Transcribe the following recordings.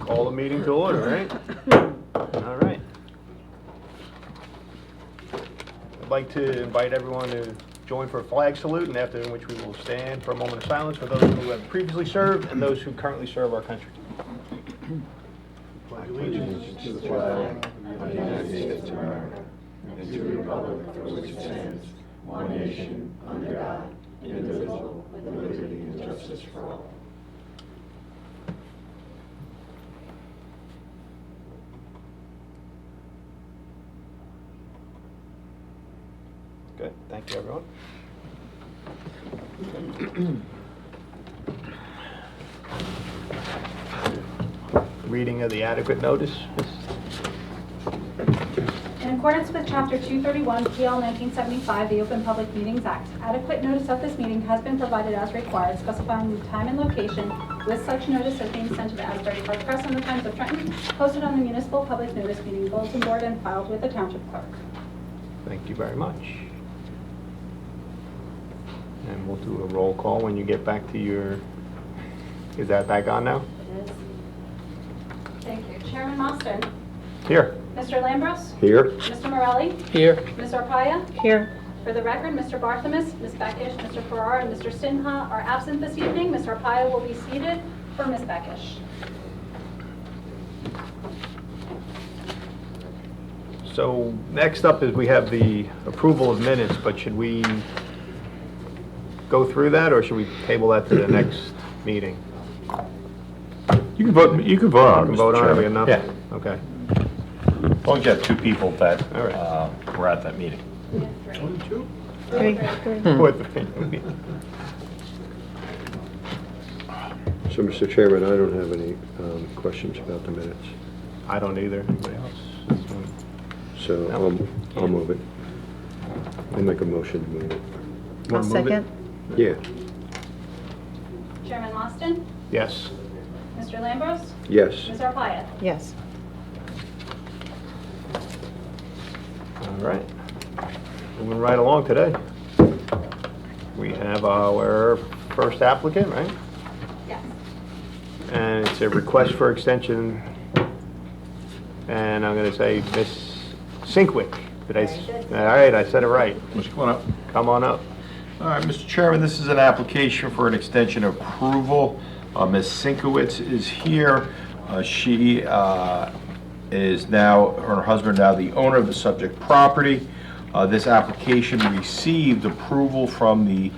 Call the meeting to order, right? All right. I'd like to invite everyone to join for a flag salute, and after which we will stand for a moment of silence for those who have previously served and those who currently serve our country. Pledge allegiance to the flag of the United States of America and to the republic for which it stands, one nation, under God, indivisible, with liberty and justice for all. Good, thank you, everyone. Reading of the adequate notice. In accordance with Chapter 231 PL 1975, the Open Public Meetings Act, adequate notice of this meeting has been provided as required, specifying the time and location, with such notice as being sent to the Asbury Park Press and the Times of Trenton, posted on the Municipal Public Notice Meeting Bulletin Board, and filed with the Township Clerk. Thank you very much. And we'll do a roll call when you get back to your, is that back on now? It is. Thank you. Chairman Mostyn. Here. Mr. Lambros. Here. Mr. Morelli. Here. Ms. Arpaia. Here. For the record, Mr. Barthelmess, Ms. Beckish, Mr. Farrar, and Mr. Sinha are absent this evening. Ms. Arpaia will be seated for Ms. Beckish. So next up is we have the approval of minutes, but should we go through that or should we table that to the next meeting? You can vote. You can vote on it. We can vote on it, we enough? Yeah. Okay. As long as you have two people that All right. were at that meeting. Three. So, Mr. Chairman, I don't have any questions about the minutes, I don't either. Anybody else? so No. I'll move it. I'll make a motion to move it. I'll Wanna move it? second. Yeah, Chairman Mostyn, Yes. Mr. Lambros, yes. Ms. Arpaia. Yes. All right. Moving right along today. We have our first applicant, right? Yes. And it's a request for extension. And I'm going to say Miss Sinkwick. Did I? Very good. All right, I said it right. Let's come on up. Come on up. All right, Mr. Chairman, this is an application for an extension of approval. Ms. Sinkowitz is here. She is now, her and her husband are now the owner of the subject property. This application received approval from the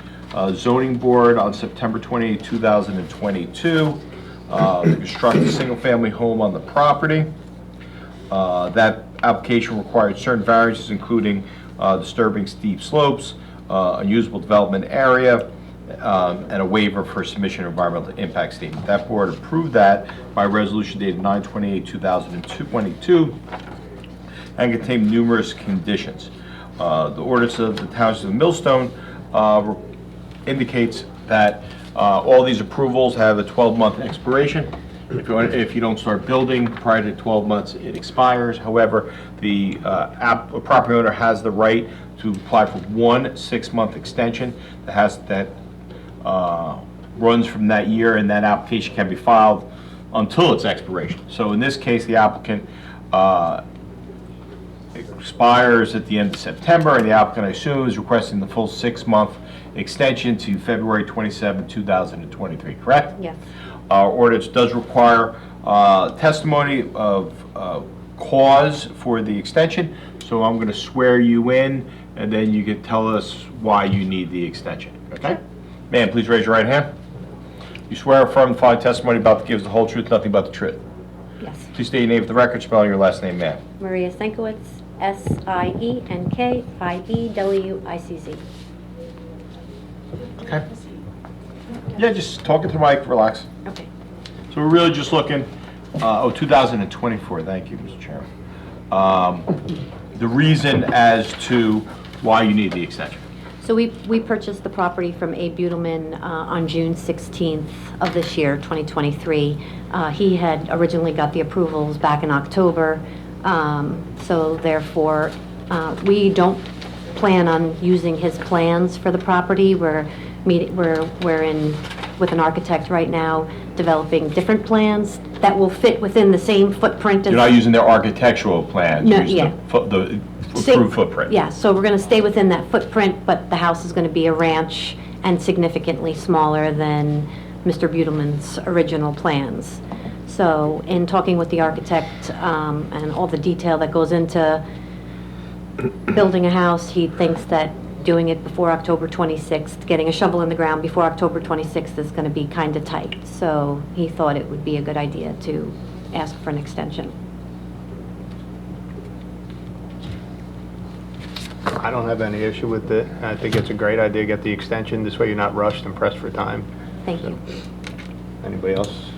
zoning board on September 28, 2022 to construct a single-family home on the property. That application required certain variances, including disturbing steep slopes, unusable development area, and a waiver for submission of environmental impact statement. That board approved that by resolution dated 9/28/2022 and contained numerous conditions. The ordinance of the Township of Millstone indicates that all these approvals have a 12-month expiration. If you don't start building prior to 12 months, it expires. However, the property owner has the right to apply for one 6-month extension that runs from that year, and that application can be filed until its expiration. So in this case, the applicant expires at the end of September, and the applicant, I assume, is requesting the full 6-month extension to February 27, 2023, correct? Yes. Our ordinance does require testimony of cause for the extension, so I'm going to swear you in, and then you can tell us why you need the extension, okay? Ma'am, please raise your right hand. You swear or affirm the following testimony about the gives the whole truth, nothing but the truth. Yes. Please state your name for the record, spelling your last name, ma'am. Maria Sienkiewicz, S-I-E-N-K-I-E-W-I-C-Z. Okay. Yeah, just talk into the mic, relax. Okay. So we're really just looking, 2024, thank you, Mr. Chairman. The reason as to why you need the extension. So we purchased the property from Abe Butelman on June 16th of this year, 2023. He had originally got the approvals back in October, so therefore we don't plan on using his plans for the property. We're in with an architect right now developing different plans that will fit within the same footprint as... You're not using their architectural plans? No, you're using yeah. the Same- approved footprint? Yeah, so we're going to stay within that footprint, but the house is going to be a ranch and significantly smaller than Mr. Butelman's original plans. So in talking with the architect and all the detail that goes into building a house, he thinks that doing it before October 26th, getting a shovel in the ground before October 26th is going to be kind of tight. So he thought it would be a good idea to ask for an extension. I don't have any issue with it. I think it's a great idea to get the extension. This way you're not rushed and pressed for time. Thank you. Anybody else?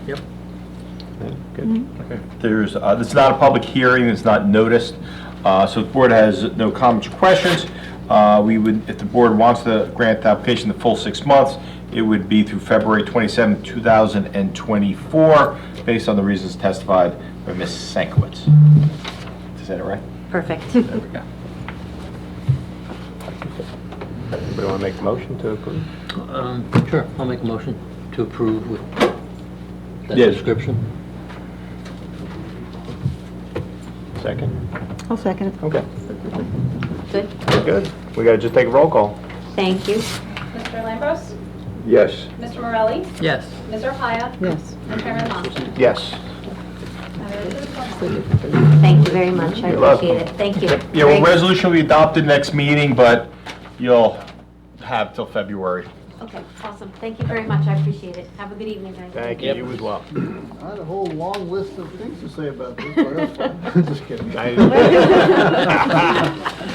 Yep. Yeah, good. Okay. There's, this is not a public hearing, it's not noticed, so the board has no comments or questions. We would, if the board wants to grant the application the full 6 months, it would be through February 27, 2024, based on the reasons testified by Ms. Sankowitz. Is that it right? Perfect. There we go. Anybody want to make a motion to approve? Sure, I'll make a motion to approve with that Yes. description. Second? I'll second it. Okay, Good. we're good. We got to just take a roll call. Thank you. Mr. Lambros? Yes. Mr. Morelli? Yes. Ms. Arpaia? Yes. And Chairman Lonsky. Yes. Thank you very much. I You're appreciate welcome. it. Thank you. Yeah, well, Very- resolution will be adopted next meeting, but you'll have till February. Okay, awesome. Thank you very much. I appreciate it. Have a good evening, guys. Thank you, you as well. I had a whole long list of things to say about this, but that's fine. Just kidding.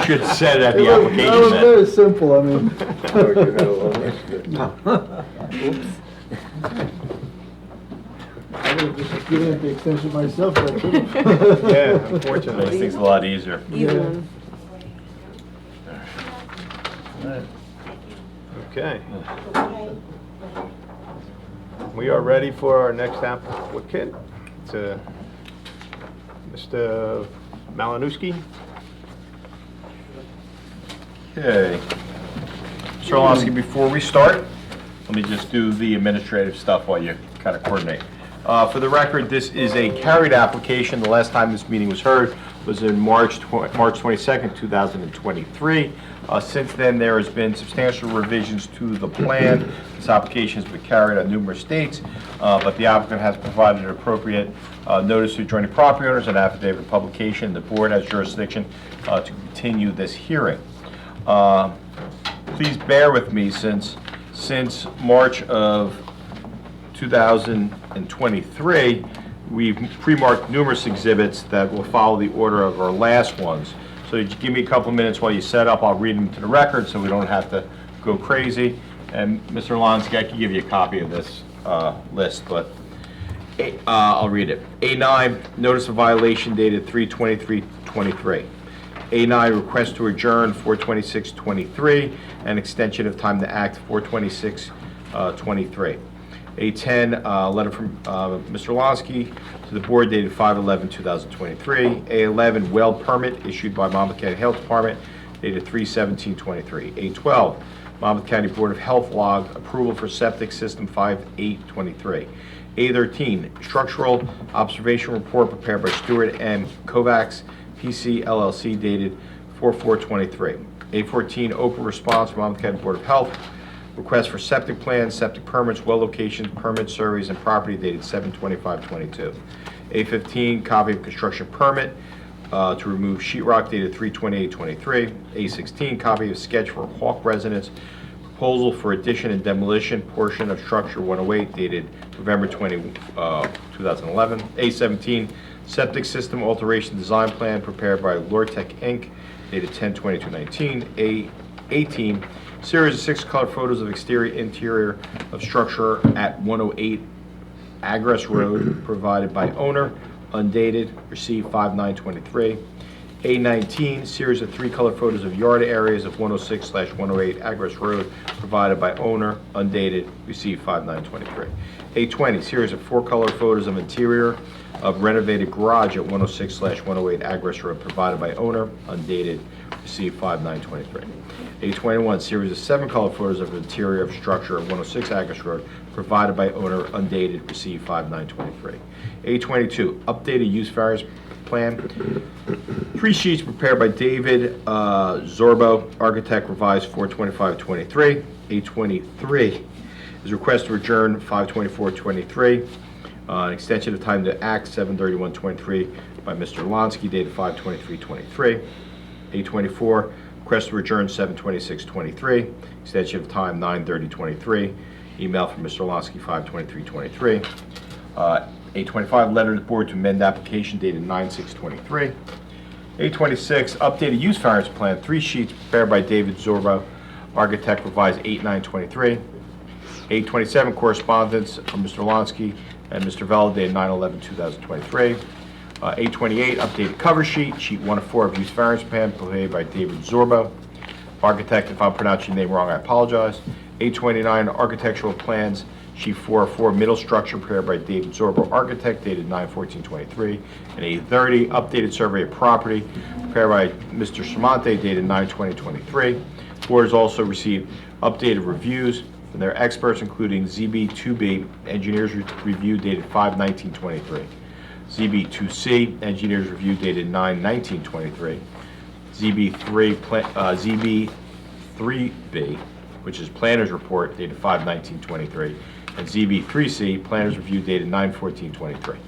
Should have said it at the That application was then. very simple, I mean. Oh, you had a long list. I would have just given it the extension myself, but I couldn't. Yeah, Makes unfortunately. things a lot easier. Either one. Okay. We are ready for our next applicant. It's Mr. Malinowski. Okay. Mr. Orlowski, before we start, let me just do the administrative stuff while you kind of coordinate. For the record, this is a carried application. The last time this meeting was heard was in March 22nd, 2023. Since then, there has been substantial revisions to the plan. This application has been carried on numerous dates, but the applicant has provided appropriate notice to adjoining property owners and affidavit of publication. The board has jurisdiction to continue this hearing. Please bear with me since March of 2023, we've pre-marked numerous exhibits that will follow the order of our last ones. So you give me a couple minutes while you set up, I'll read them to the record so we don't have to go crazy. And Mr. Lonsky, I can give you a copy of this list, but I'll read it. A9, notice of violation dated 3/23/23. A9, request to adjourn 4/26/23, and extension of time to act 4/26/23. A10, letter from Mr. Lonsky to the board dated 5/11/2023. A11, well permit issued by Monmouth County Health Department dated 3/17/23. A12, Monmouth County Board of Health log approval for septic system 5/8/23. A13, structural observation report prepared by Stewart M. Kovacs, PC LLC, dated 4/4/23. A14, open response from Monmouth County Board of Health. Request for septic plans, septic permits, well locations, permit surveys, and property dated 7/25/22. A15, copy of construction permit to remove sheetrock dated 3/28/23. A16, copy of sketch for Hawk residence, proposal for addition and demolition portion of structure 108 dated November 20, 2011. A17, septic system alteration design plan prepared by Lortec Inc. dated 10/22/19. A18, series of 6 color photos of exterior interior of structure at 108 Agres Road provided by owner, undated, received 5/9/23. A19, series of 3 color photos of yard areas of 106/108 Agres Road provided by owner, undated, received 5/9/23. A20, series of 4 color photos of interior of renovated garage at 106/108 Agres Road provided by owner, undated, received 5/9/23. A21, series of 7 color photos of interior of structure at 106 Agres Road provided by owner, undated, received 5/9/23. A22, updated use variance plan. 3 sheets prepared by David Zorbo, architect, revised 4/25/23. A23 is request to adjourn 5/24/23. An extension of time to act 7/31/23 by Mr. Lonsky, dated 5/23/23. A24, request to adjourn 7/26/23. Extension of time 9/30/23. Email from Mr. Lonsky 5/23/23. A25, letter to the board to amend application dated 9/6/23. A26, updated use variance plan, 3 sheets prepared by David Zorbo, architect, revised 8/9/23. A27, correspondence from Mr. Lonsky and Mr. Vella dated 9/11/2023. A28, updated cover sheet, sheet 1 of 4 of use variance plan prepared by David Zorbo, architect. If I'm pronouncing your name wrong, I apologize. A29, architectural plans, sheet 4 of 4, middle structure prepared by David Zorbo, architect, dated 9/14/23. And A30, updated survey of property prepared by Mr. Sermonte, dated 9/20/23. Board has also received updated reviews from their experts, including ZB2B, engineers review dated 5/19/23. ZB2C, engineers review dated 9/19/23. ZB3B, which is planner's report dated 5/19/23. And ZB3C, planner's review dated 9/14/23.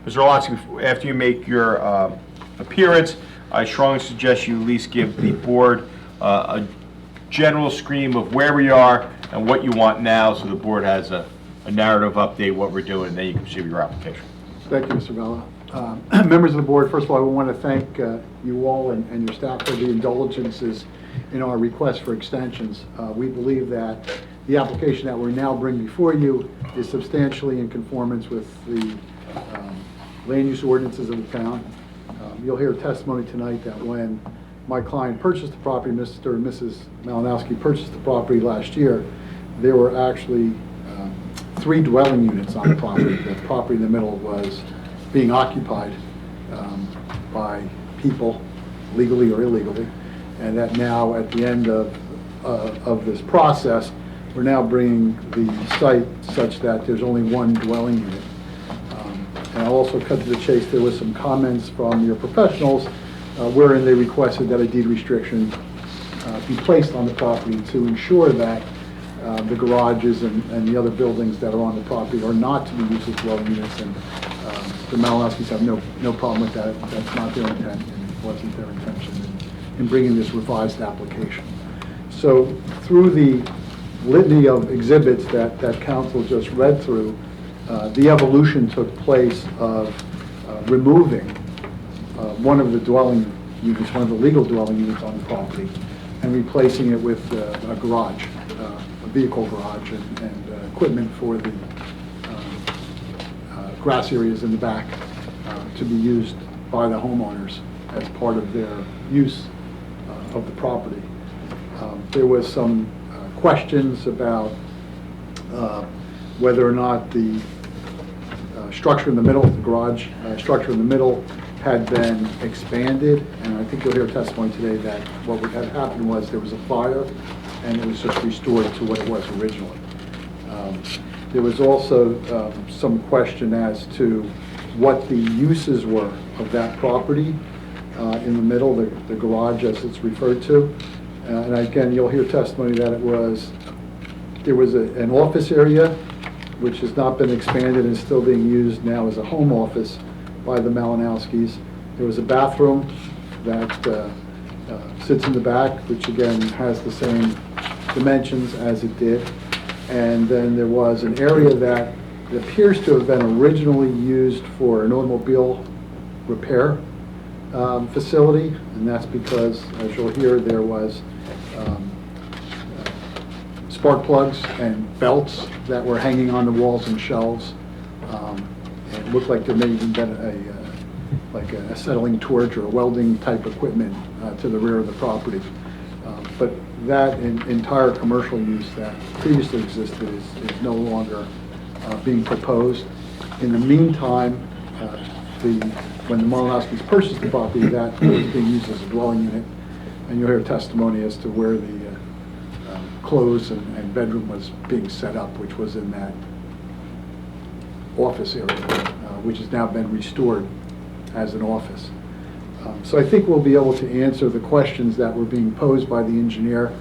Mr. Orlowski, after you make your appearance, I strongly suggest you at least give the board a general scream of where we are and what you want now, so the board has a narrative update, what we're doing, and then you can proceed with your application. Thank you, Mr. Vella. Members of the board, first of all, I want to thank you all and your staff for the indulgences in our request for extensions. We believe that the application that we're now bringing before you is substantially in conformance with the land use ordinances of the town. You'll hear testimony tonight that when my client purchased the property, Mr. and Mrs. Malinowski purchased the property last year, there were actually 3 dwelling units on the property. The property in the middle was being occupied by people, legally or illegally, and that now, at the end of this process, we're now bringing the site such that there's only 1 dwelling unit. And I'll also cut to the chase. There was some comments from your professionals wherein they requested that a deed restriction be placed on the property to ensure that the garages and the other buildings that are on the property are not to be used as dwelling units. And the Malinowskis have no problem with that. That's not their intent, and it wasn't their intention in bringing this revised application. So through the litany of exhibits that council just read through, the evolution took place of removing one of the dwelling units, one of the legal dwelling units on the property, and replacing it with a garage, a vehicle garage, and equipment for the grass areas in the back to be used by the homeowners as part of their use of the property. There was some questions about whether or not the structure in the middle, the garage structure in the middle, had been expanded, and I think you'll hear testimony today that what had happened was there was a fire, and it was just restored to what it was originally. There was also some question as to what the uses were of that property in the middle, the garage as it's referred to. And again, you'll hear testimony that there was an office area which has not been expanded and is still being used now as a home office by the Malinowskis. There was a bathroom that sits in the back, which again has the same dimensions as it did. And then there was an area that appears to have been originally used for an automobile repair facility, and that's because, as you'll hear, there was spark plugs and belts that were hanging on the walls and shelves. It looked like there may have been a acetylene torch or a welding type equipment to the rear of the property. But that entire commercial use that previously existed is no longer being proposed. In the meantime, when the Malinowskis purchased the property, that was being used as a dwelling unit, and you'll hear testimony as to where the clothes and bedroom was being set up, which was in that office area, which has now been restored as an office. So I think we'll be able to answer the questions that were being posed by the engineer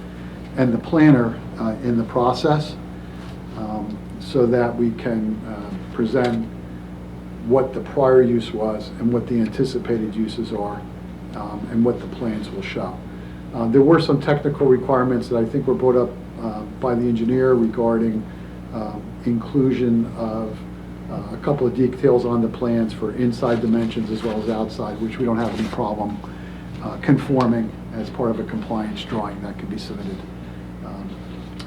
and the planner in the process, so that we can present what the prior use was and what the anticipated uses are, and what the plans will show. There were some technical requirements that I think were brought up by the engineer regarding inclusion of a couple of details on the plans for inside dimensions as well as outside, which we don't have any problem conforming as part of a compliance drawing that can be submitted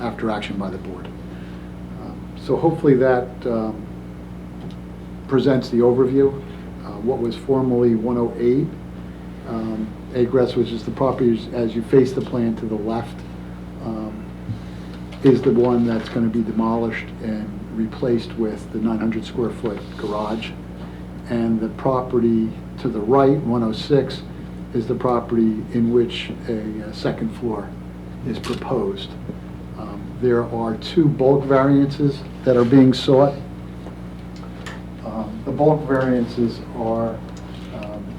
after action by the board. So hopefully that presents the overview. What was formerly 108 Egress, which is the property as you face the plan to the left, is the one that's going to be demolished and replaced with the 900 square foot garage. And the property to the right, 106, is the property in which a second floor is proposed. There are two bulk variances that are being sought. The bulk variances are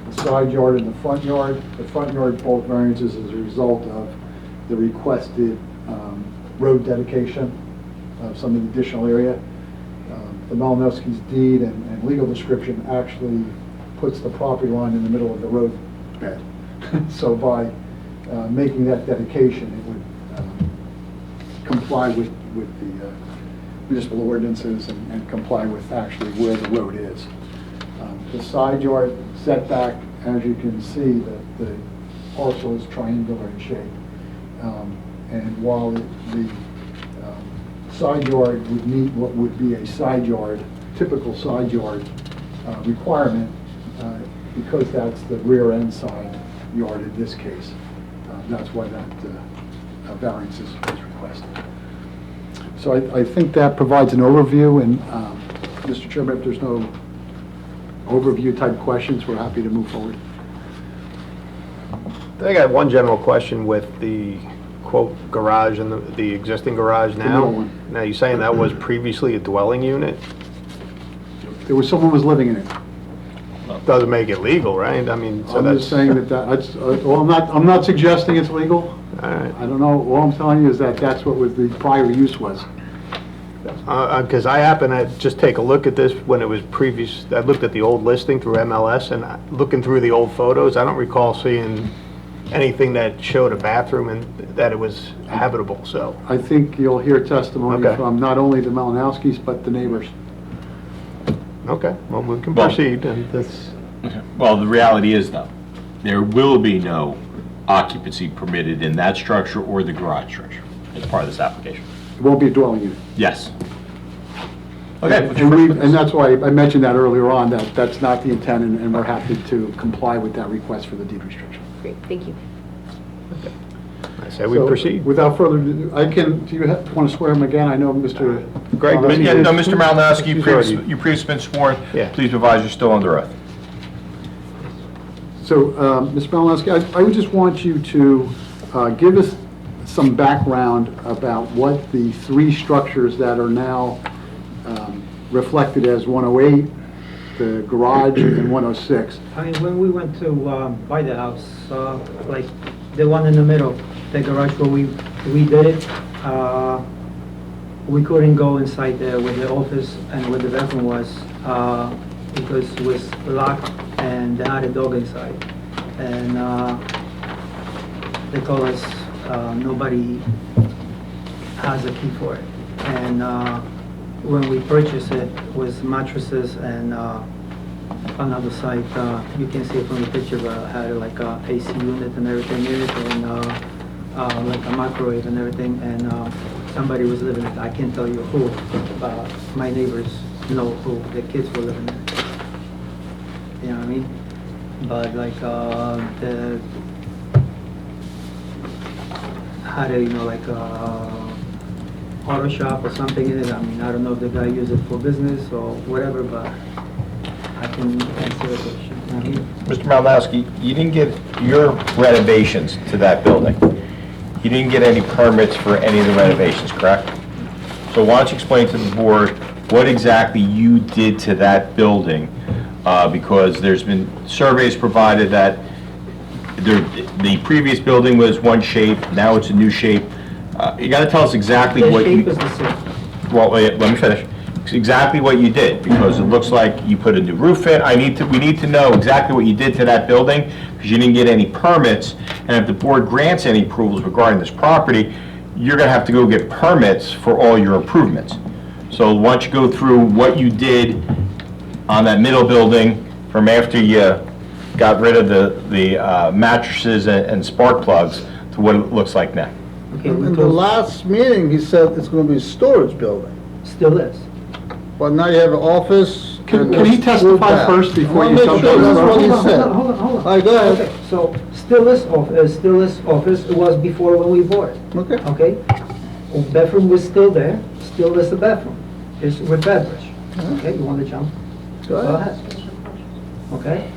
the side yard and the front yard. The front yard bulk variances is a result of the requested road dedication of some additional area. The Malinowski's deed and legal description actually puts the property line in the middle of the road bed. So by making that dedication, it would comply with the municipal ordinances and comply with actually where the road is. The side yard setback, as you can see, the parcel is triangular in shape. And while the side yard would meet what would be a side yard, typical side yard requirement, because that's the rear end side yard in this case, that's why that variance is requested. So I think that provides an overview, and Mr. Chairman, if there's no overview type questions, we're happy to move forward. I got one general question with the quote garage and the existing garage The now. middle one. Now, you're saying that was previously a dwelling unit? There was someone was living in it. Doesn't make it legal, right? I mean, so I'm that's... just saying that's, well, I'm not suggesting it's legal. All right. I don't know, all I'm telling you is that that's what was the prior use was. Because I happened to just take a look at this when it was previous, I looked at the old listing through MLS, and looking through the old photos, I don't recall seeing anything that showed a bathroom and that it was habitable, so. I think you'll hear testimony Okay. from not only the Malinowskis, but the neighbors. Okay, well, we can Well- proceed, and that's, Well, the reality is, though, there will be no occupancy permitted in that structure or the garage structure as part of this application. It won't be a dwelling unit. Yes. Okay. And that's why I mentioned that earlier on, that that's not the intent, and we're happy to comply with that request for the deed restriction. Great, thank you. I say we So, proceed. Without further ado, do you want to swear him again? I know Mr. Greg, Malinowski Yeah, no, is. Mr. Malinowski, He's already- you previously been sworn. Yeah. Please advise you're still under oath. So, Mr. Malinowski, I would just want you to give us some background about what the three structures that are now reflected as 108, the garage, and 106. I mean, when we went to buy the house, like the one in the middle, the garage where we did it, we couldn't go inside there where the office and where the bathroom was because it was locked and they had a dog inside. And they told us nobody has a key for it. And when we purchased it, was mattresses and another side, you can see it from the picture, had like a AC unit and everything in it, and like a microwave and everything, and somebody was living in it. I can't tell you who, but my neighbors know who the kids were living in. You know what I mean? But like the had a, you know, like auto shop or something in it. I mean, I don't know if the guy used it for business or whatever, but I can answer the question. Mr. Malinowski, you didn't get your renovations to that building. you didn't get any permits for any of the renovations, correct? So why don't you explain to the board what exactly you did to that building? Because there's been surveys provided that the previous building was one shape, now it's a new shape. You gotta tell us exactly The what you... shape is the same. Well, wait, let me finish. It's exactly what you did, because it looks like you put a new roof in. We need to know exactly what you did to that building, because you didn't get any permits. And if the board grants any approvals regarding this property, you're gonna have to go get permits for all your improvements. So why don't you go through what you did on that middle building from after you got rid of the mattresses and spark plugs to what it looks like now? Okay, we In the told- last meeting, he said it's gonna be a storage building, Still is. but now you have an office. Can and he a testify school bath. first before I you wanna tell make sure the that's story? what he Hold on, said. hold on. All right, go ahead. Okay, so still is office, it was before when we bought it. Okay. Okay? Bathroom was still there, still is the bathroom. It's with beverage. Okay, you want to jump? Go ahead. Okay?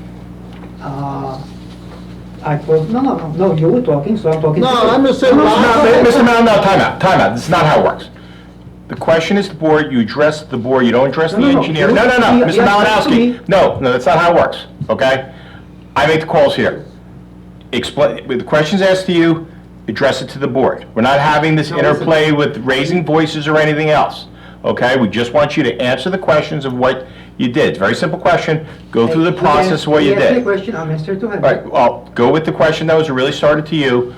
I thought, no, you were talking, so I'm talking to you. No, I'm just saying. Mr. Mel, no, time out. This is not how it works. The question is the board, you address the board, you don't address the No, no, no. engineer. You- No, you- Mr. you asked me. Malinowski. No, that's not how it works, okay? I make the calls here. Explain, with the questions asked to you, address it to the board. We're not having this No, listen. interplay with raising voices or anything else, okay? We just want you to answer the questions of what you did. It's a very simple question. Go through the process of what you asked me a did. question, I'm answering to him. Right, well, go with the question that was really started to you.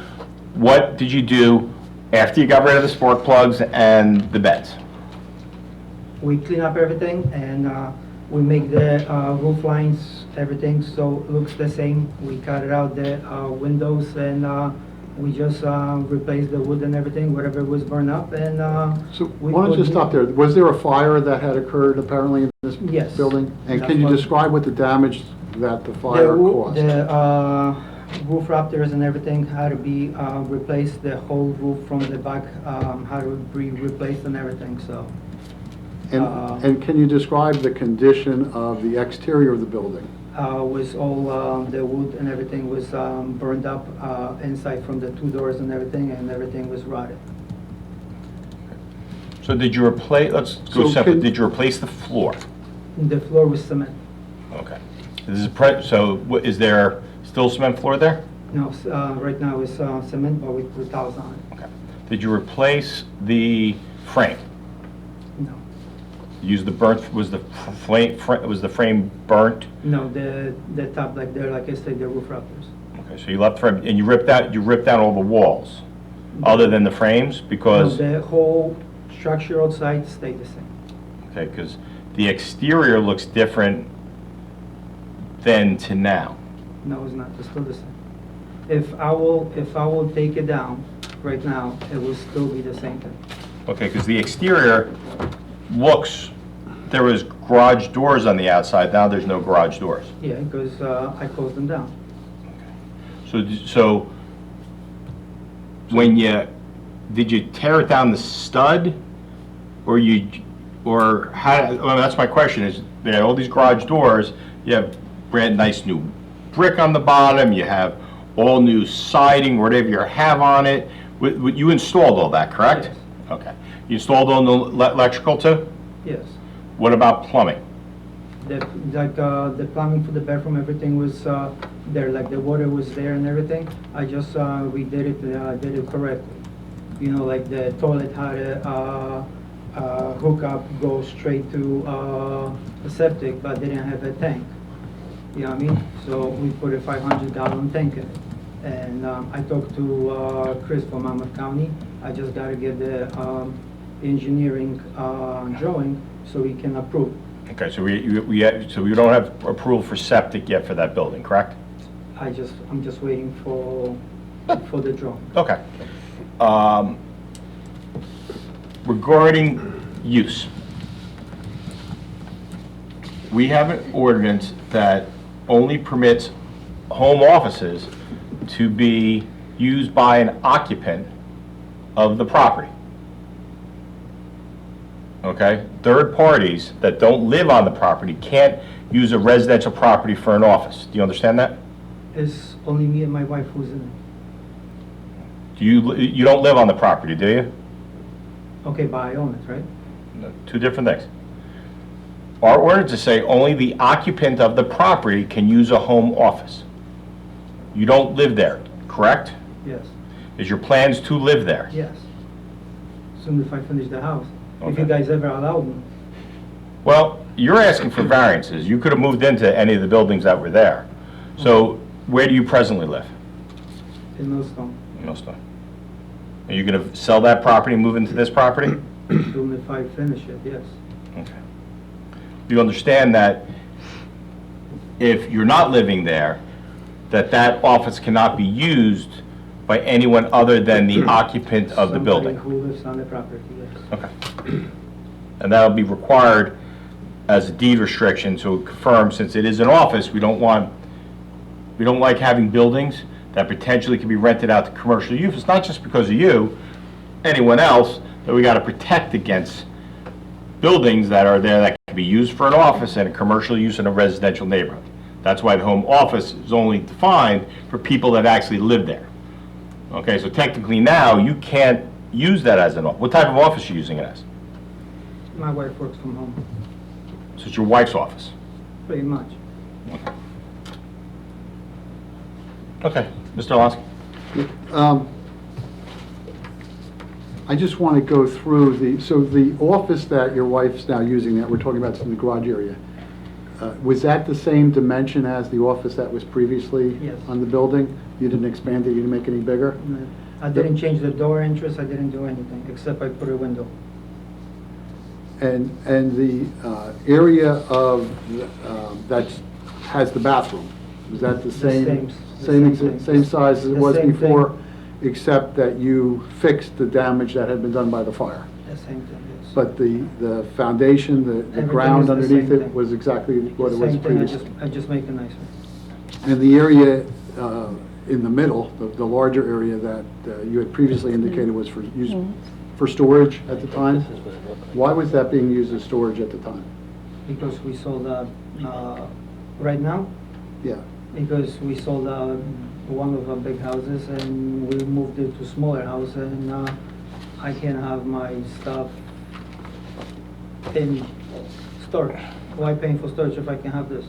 What did you do after you got rid of the spark plugs and the beds? We clean up everything and we make the roof lines, everything, so it looks the same. We cut it out the windows and we just replaced the wood and everything, whatever was burned up and. So we why don't you put- stop there? Was there a fire that had occurred apparently in this Yes. building? And That's can you what- describe what the damage that the The fire roo- caused? The roof rafters and everything had to be replaced, the whole roof from the back had to be replaced and everything, so. And can you describe the condition of the exterior of the building? Was all, the wood and everything was burned up inside from the two doors and everything was rotted. So did you replace, let's go So separate, can- did you replace the floor? The floor was cement. Okay. This is so is there still cement floor there? No, right now it's cement, but we put tiles on it. Okay. Did you replace the frame? No, Use the burnt, was the frame burnt? no, the top, like there, like I said, the roof rafters. Okay, so you left frame, and you ripped out all the walls, other than the frames, No, because, the whole structure outside stayed the same. okay, because the exterior looks different then to now. No, it's not, it's still the same. If I will take it down right now, it will still be the same thing. Okay, because the exterior looks, there was garage doors on the outside, now there's no garage doors. Yeah, because I closed them down. So when did you tear it down the stud? Or how, well, that's my question, is you have all these garage doors, you have brand nice new brick on the bottom, you have all new siding, whatever you have on it. You installed all that, correct? Yes. Okay. You installed all the electrical too? Yes. What about plumbing? The plumbing for the bathroom, everything was there, like the water was there and everything. I just redid it, did it correctly. You know, like the toilet had a hookup, go straight to the septic, but didn't have a tank. You know what I mean? So we put a 500-gallon tank in it. And I talked to Chris from Monmouth County. I just gotta get the engineering drawing so we can approve. Okay, so we don't have approval for septic yet for that building, correct? I'm just waiting for the drawing. Okay. Regarding use, we have an ordinance that only permits home offices to be used by an occupant of the property. Okay? Third parties that don't live on the property can't use a residential property for an office. Do you understand that? It's only me and my wife who's in it. You don't live on the property, do you? Okay, but I own it, right? Two different things. Our ordinances say only the occupant of the property can use a home office. You don't live there, correct? Yes, Is your plans to live there? yes. Soon if I finish the house. If Okay. you guys ever allow me. Well, you're asking for variances. You could have moved into any of the buildings that were there. So where do you presently live? In Millstone, In Millstone. Are you going to sell that property and move into this property? soon if I finish it, yes. Okay. You understand that if you're not living there, that office cannot be used by anyone other than the occupant of the building? Somebody who lives on the property, yes. Okay. And that'll be required as a deed restriction to confirm, since it is an office, we don't like having buildings that potentially can be rented out to commercial use. It's not just because of you, anyone else, that we gotta protect against buildings that are there that can be used for an office and a commercial use in a residential neighborhood. That's why the home office is only defined for people that actually live there. Okay, so technically now, you can't use that as an office. What type of office are you using it as? My wife works from home, So it's your wife's office? pretty much. Okay, Mr. Lonsky? I just want to go through the office that your wife's now using, that we're talking about in the garage area, was that the same dimension as the office that was previously Yes. on the building? You didn't expand it, you didn't make it any bigger? I didn't change the door entrance, I didn't do anything, except I put a window. And the area of, that has the bathroom, was that the same? same thing. Same size as it The was same before, thing. except that you fixed the damage that had been done by the fire? The same thing, yes. But the foundation, the Everything ground is the underneath same it thing. was exactly what it was Same thing, previously? I just make it nicer. And the area in the middle, the larger area that you had previously indicated was for use, for storage at the time? Why was that being used as storage at the time? Because we sold, right now, Yeah, because we sold one of our big houses and we moved it to smaller house and I can have my stuff in storage. Why paying for storage if I can have this?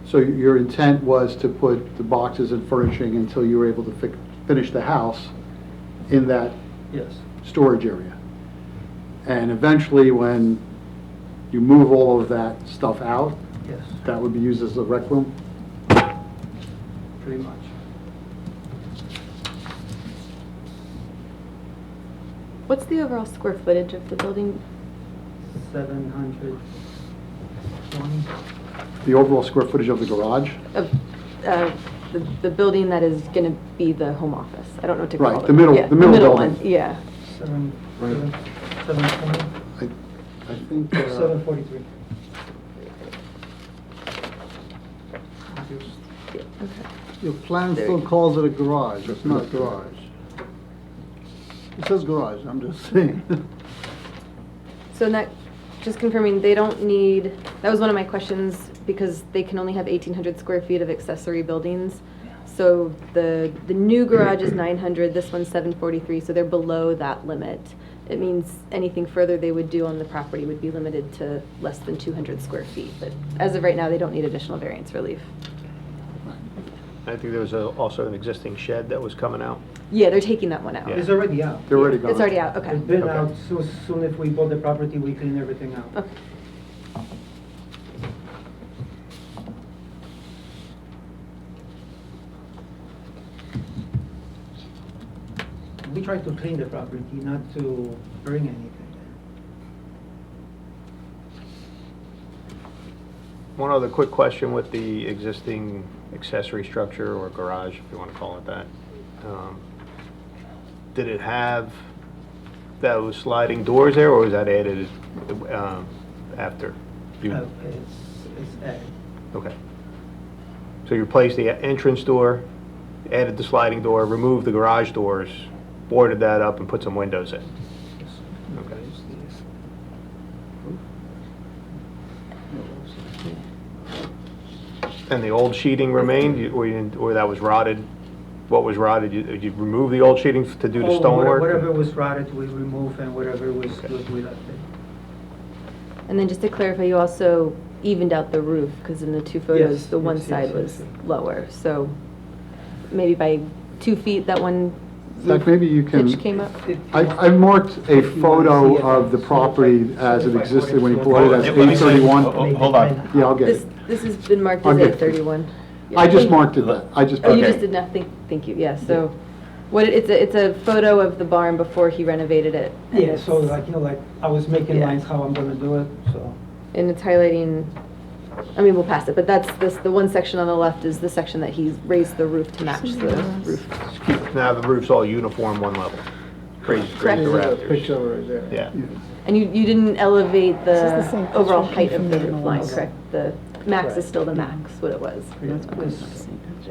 so your intent was to put the boxes and furnishing until you were able to finish the house in that Yes, storage area? And eventually, when you move all of that stuff out, yes, that would be used as a rec room? pretty much. What's the overall square footage of the building? 720, The overall square footage of the garage? Of the building that is going to be the home office? I don't know what to call it. Right, the middle- Yeah, the middle one, building. yeah. 720, I think, 743. Your plan still calls it a garage, it's not a garage. It says garage, I'm just saying. So in that, just confirming, they don't need, that was one of my questions, because they can only have 1,800 square feet of accessory buildings. So the new garage is 900, this one's 743, so they're below that limit. It means anything further they would do on the property would be limited to less than 200 square feet. But as of right now, they don't need additional variance relief. I think there was also an existing shed that was coming out. Yeah, they're taking that one out. Yeah. It's already out. they're already gone. It's already out, okay. It's been Okay. out, so soon if we bought the property, we clean everything out. Okay. We try to clean the property, not to bring anything One other quick question with the existing accessory structure or garage, if you want to call it that. Did it have those sliding doors there, or was that added after? there. It's added. Okay. So you replaced the entrance door, added the sliding door, removed the garage doors, boarded that up, and put some windows in? Okay. And the old sheeting remained, or that was rotted what was rotted, you remove the old sheeting to do the Oh, stonework? Whatever was rotted, we remove, and whatever was good, we left it. And then just to clarify, you also evened out the roof, because in the two photos, Yes, the one yes, side yes, was yes. lower, so maybe by 2 feet, that one In fact, maybe you pitch can, came up? I marked a photo of the property as it existed when he bought it as Let me say- 831. Hold on. Yeah, I'll get This, it. this has been marked I'll as get it. 831. I just marked it that. I just. Oh, you Okay. just did not, thank you, yeah, so, what, it's a photo of the barn before he renovated it. and Yeah, so it's- like, like, I was making Yeah. lines how I'm gonna do it, so. And it's highlighting, I mean, we'll pass it, but that's, the one section on the left is the section that he's raised the roof to match the roof. Now the roof's all uniform, one level. Raise Correct. the There's a rafters. picture right there. Yeah. And you didn't elevate Is this the same the overall picture height of from the the roof line, original? correct? The max is Correct. still the max, what it was.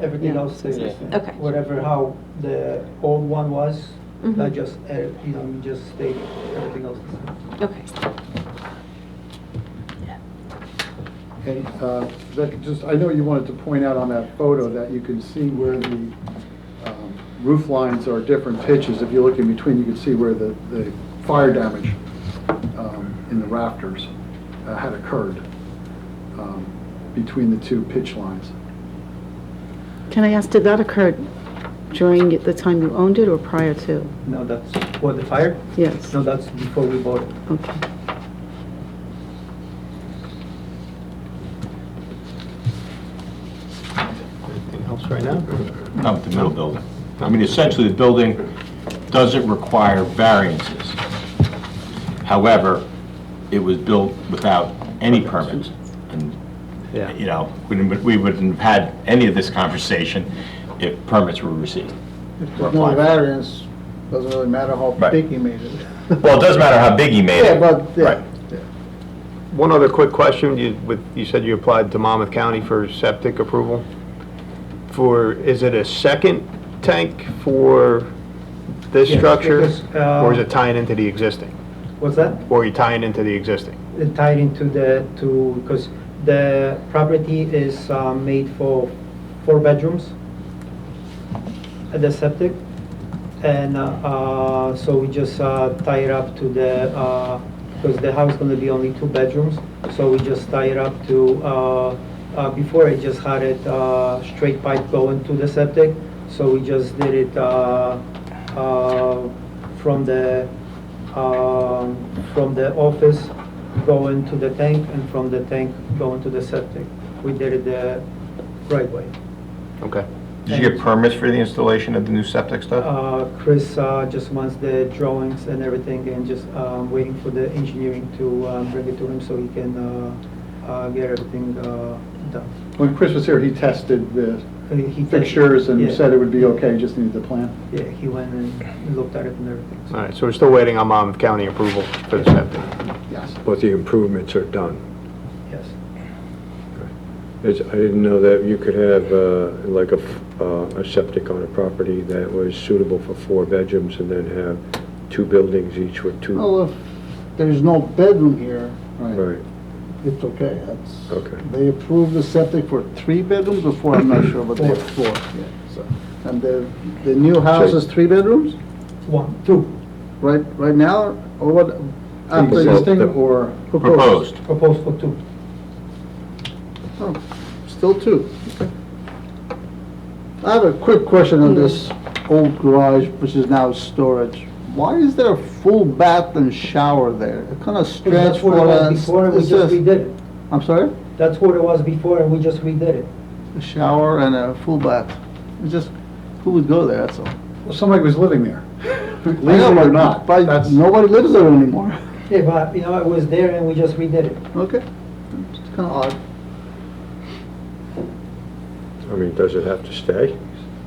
Everything Yeah. else stays the same. Okay. Whatever, how the old one was, I Mhm. just, you know, just stayed, everything else the same. Okay. And that just, I know you wanted to point out on that photo that you can see where the roof lines are different pitches. If you look in between, you can see where the fire damage in the rafters had occurred between the two pitch lines. Can I ask, did that occur during the time you owned it or prior to? No, that's, what, the fire? Yes. No, that's before we bought it. Okay. Anything else right now? Not the middle building. I mean, essentially, the building doesn't require variances. However, it was built without any permits. And, Yeah. you know, we wouldn't have had any of this conversation if permits were received. If there's no variance, doesn't really matter how Right. big he made it. Well, it does matter how big he made Yeah, it. but, yeah. Right. One other quick question, you said you applied to Monmouth County for septic approval? Is it a second tank for this Yes, structure? because, Or is it tying into the existing? What's that? Or are you tying into the existing? Tied into because the property is made for 4 bedrooms at the septic. And so we just tie it up to because the house is going to be only 2 bedrooms. So we just tie it up to, before I just had it straight pipe going to the septic. So we just did it from the office going to the tank, and from the tank going to the septic. We did it the right way. Okay. Did you get permits for the installation of the new septic stuff? Chris just wants the drawings and everything, and just waiting for the engineering to bring it to him so he can get everything done. When Chris was here, he tested the He fixtures and yeah. said it would be okay, just needed the plan. Yeah, he went and looked at it and everything. All right, so we're still waiting on Monmouth County approval for the septic. Yes. But the improvements are done. Yes. I didn't know that you could have like a septic on a property that was suitable for 4 bedrooms and then have 2 buildings each with 2. Well, if there's no bedroom here, Right, it's okay, that's. okay. They approved the septic for 3 bedrooms or 4, I'm not sure, but they're 4, yeah, so. And the new house is 3 bedrooms, 1, 2, right now, or what? After Existing the- or? Proposed. proposed for 2. Oh, still 2. Okay. I have a quick question on this old garage, which is now storage. Why is there a full bath and shower there? It kind of strange That's for what it was a... before, and we it just says- redid it. I'm sorry? That's what it was before, and we just redid it. A shower and a full bath. It's just, who would go there, that's all. Well, somebody was living there, I know, legally or but- not. But That's, nobody lives there anymore. Yeah, but, you know, it was there and we just redid it. Okay, it's kind of odd. I mean, does it have to stay?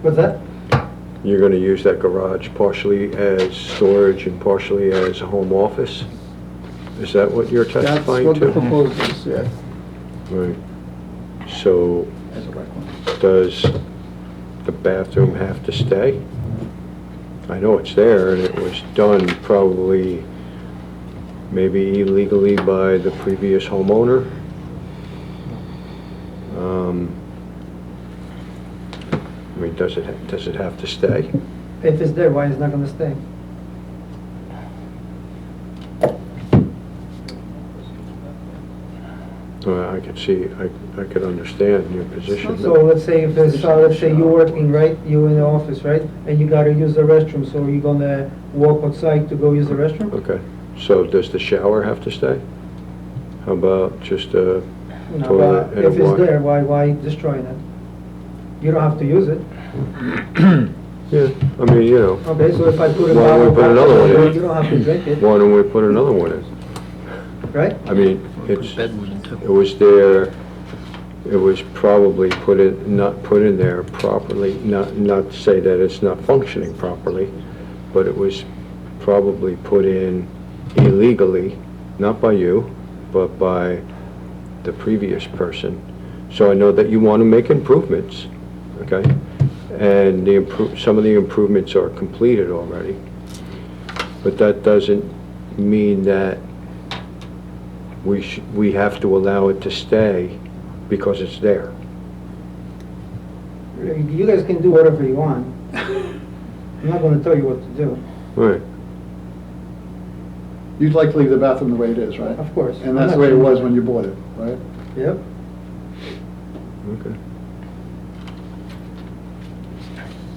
What's that? You're going to use that garage partially as storage and partially as a home office? Is that what you're That's testifying what the to? proposal is, yeah. Right. So as a right one. does the bathroom have to stay? I know it's there, and it was done probably maybe illegally by the previous homeowner. I mean, does it have to stay? If it's there, why it's not gonna stay? I could see, I could understand your position. So let's say if there's, let's say you're working, right, you in the office, right, and you gotta use the restroom, so you're gonna walk outside to go use the restroom? Okay, so does the shower have to stay? How about just a No, toilet but and a if it's wash? there, why destroying it? You don't have to use it. Yeah, I mean, you know, Okay, so if I put a Why don't we bottle put another one in? you don't have to drink it, why don't we put another one in? right? I mean, it was there, it was probably not put in there properly, not to say that it's not functioning properly, but it was probably put in illegally, not by you, but by the previous person. So I know that you want to make improvements, okay? And some of the improvements are completed already. But that doesn't mean that we have to allow it to stay because it's there. You guys can do whatever you want. I'm not gonna tell you what to do, Right. You'd like to leave the bathroom the way it is, right? of course. And that's the way it was when you bought it, right? Yep. Okay.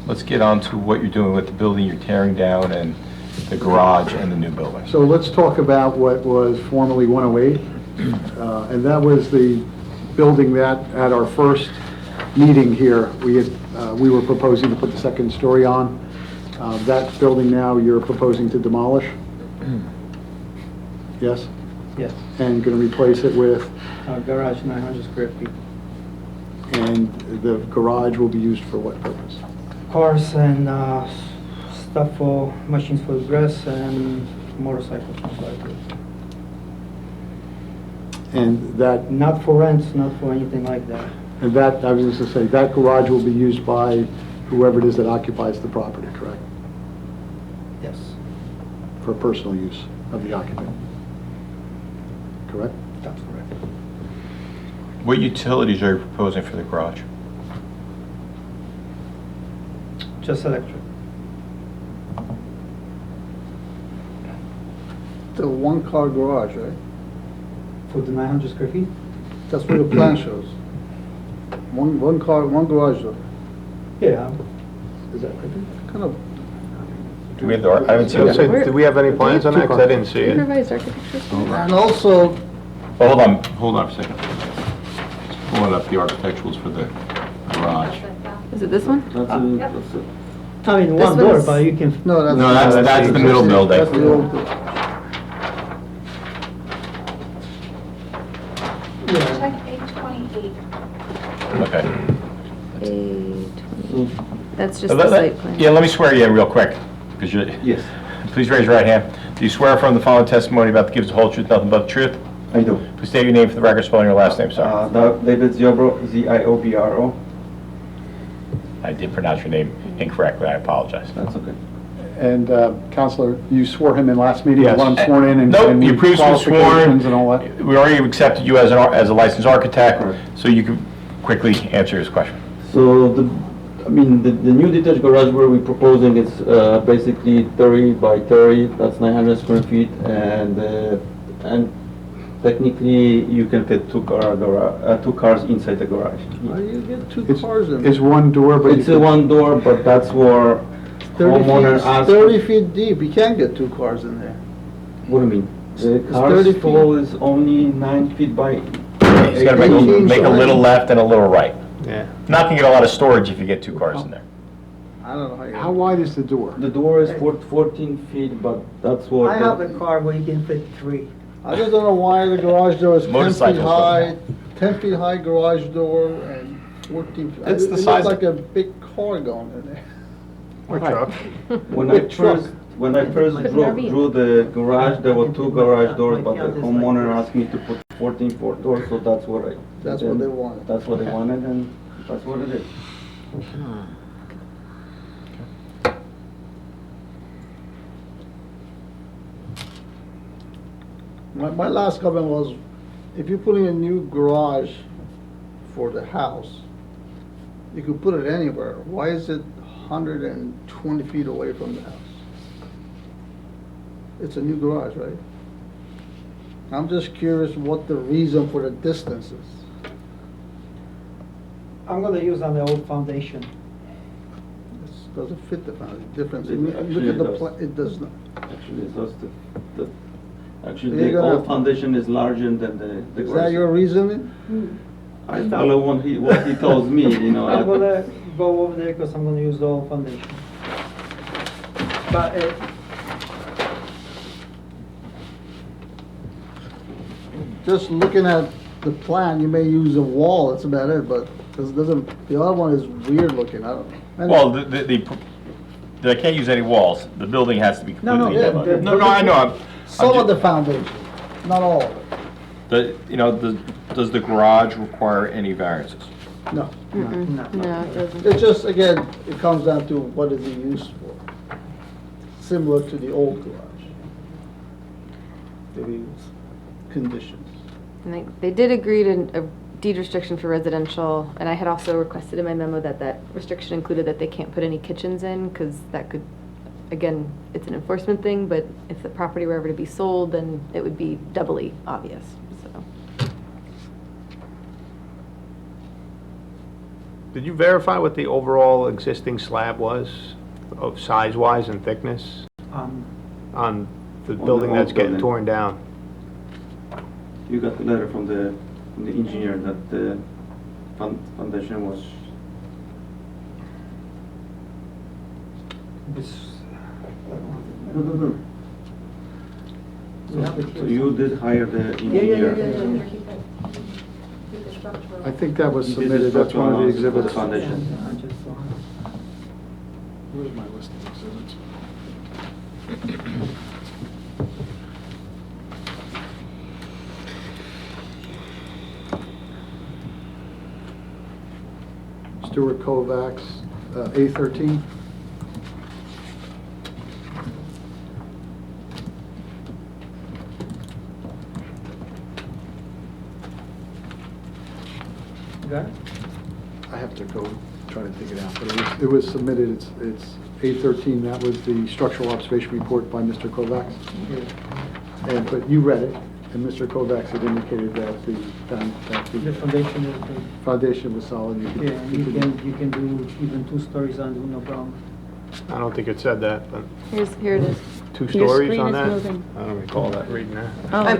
Let's get on to what you're doing with the building you're tearing down and the garage and the new building. So let's talk about what was formerly 108. And that was the building that, at our first meeting here, we were proposing to put the second story on. That building now you're proposing to demolish? Yes? Yes. And going to replace it with, Garage, 900 square feet. and the garage will be used for what purpose? Cars and stuff for, machines for grass and motorcycles, most likely. And that, Not for rents, not for anything like that. I was just to say, that garage will be used by whoever it is that occupies the property, correct? Yes. For personal use of the occupant. Correct? That's correct. What utilities are you proposing for the garage? Just electric. The one-car garage, right? For the 900 square feet? That's what the plan shows. One car, one garage door. Yeah. Is that kind of? Do we have the, I haven't seen So, it. do we have any plans on that? Because I didn't see it. Improvised architecture. And also, Oh, hold on a second. Just pulling up the architecturals for the garage. Is it this one? I mean, This one door, one's- but you can, no, that's. No, that's the middle building. That's the old, yeah. Check 828. Okay. That's just the site plan. Yeah, let me swear you in real quick, because you're... Yes, Please raise your right hand. Do you swear from the following testimony about to give us the whole truth, nothing but the truth? I do. Please state your name for the record, spelling your last name, sir. David Ziobro, Ziobro. I did pronounce your name incorrectly, I apologize. That's okay. And Counselor, you swore him in last meeting, you Yes. want him sworn in and Nope, and you previously qualifications sworn. and all that? We already accepted you as a licensed architect, Correct. so you can quickly answer his question. So the new detached garage where we're proposing is basically 30 by 30, that's 900 square feet, and technically you can fit two cars inside the garage. Why do you get two It's- cars in? It's one door, but you It's a could- one door, but that's where 30 homeowner feet, asked. 30 feet deep, you can't get two cars in there. What do you mean? The 30 car's feet. flow is only 9 feet by. You just gotta make 18 make a little left and a little right. Yeah. Not gonna get a lot of storage if you get two cars in there. I don't know how you. How wide is the door? The door is 14 feet, but that's what. I have a car where you can fit 3. I just don't know why the garage door is 10 feet Motorcycles don't high, 10 feet high garage door and 14 feet. It's the It size looks of- like a big car going in there. Or truck. When I Big truck. first Like an drew, RV. drew the garage, there were two garage doors, but the homeowner asked me to put 14-foot doors, so that's what I. That's what they wanted. That's what they wanted, and that's what it is. My last comment was, if you're putting a new garage for the house, You could put it anywhere. Why is it 120 feet away from the house? It's a new garage, right? I'm just curious what the reason for the distance is. I'm gonna use on the old foundation. This doesn't fit the foundation difference. It Look actually at the, does. it does not. Actually, that's actually, You're the gonna- old foundation is larger than the Is garage. that your reasoning? I follow what he tells me, you know. I'm gonna go over there because I'm gonna use the old foundation. But Just looking at the plan, you may use a wall, that's about it, but, because it doesn't, the other one is weird looking, I don't know. Anyway. Well, they can't use any walls. The building has to be No, no, completely yeah, demolished. the- No, I know. I'm Some ju- of the foundation, not all of it. Does the garage require any variances? No. no. No, it doesn't. It's just, again, it comes down to what is it used for? Similar to the old garage. Maybe conditions. And they did agree to a deed restriction for residential, and I had also requested in my memo that that restriction included that they can't put any kitchens in, because that could, again, it's an enforcement thing, but if the property were ever to be sold, then it would be doubly obvious, so. Did you verify what the overall existing slab was, of size-wise and thickness, on the the building old that's getting building. torn down? You got the letter from the engineer that the foundation was. No. We have it So here. you did hire the Yeah, yeah, engineer? yeah, yeah. I think that was You did submitted, that's one of the structural exhibits. analysis for the foundation. I just saw it. Where's my list of exhibits? Stuart Kovacs, A13. You got it? I have to go try to dig it out, but it was submitted, it's A13, that was the structural observation report by Mr. Kovacs. But you read it, and Mr. Kovacs had indicated that the The foundation is good. foundation was solid. You could- Yeah, you can do even 2 stories on, no problem. I don't think it said that, but Here it is. 2 Your stories screen on is that? moving. I don't recall that, reading that.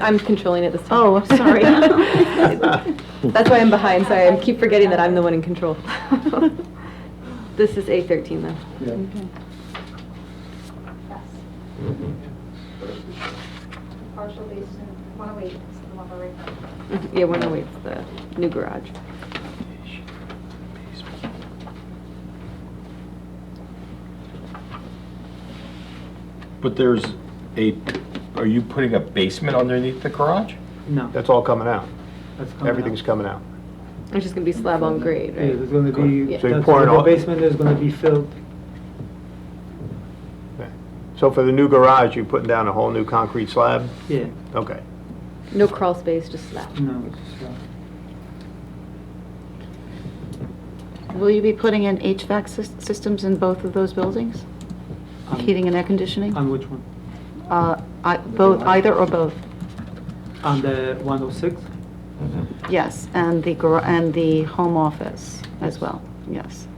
I'm controlling it this time. Oh, I'm sorry. That's why I'm behind, sorry, I keep forgetting that I'm the one in control. This is A13 though. Yeah. Yes. Partial basement, 108, is the one we're referring to. Yeah, 108 is the new garage. But are you putting a basement underneath the garage? No, That's all coming out. that's coming Everything's out. coming out. It's just gonna be slab on grade, Yeah, right? there's gonna be, Yeah. So you're that's pouring the all- basement is gonna be filled. So for the new garage, you're putting down a whole new concrete slab? Yeah, Okay. No crawl space, just slab. no, it's, Will you be putting in HVAC systems in both of those buildings? Heating and air conditioning? on which one? Both, either or both? On the 106? Yes, and the home office as well, yes.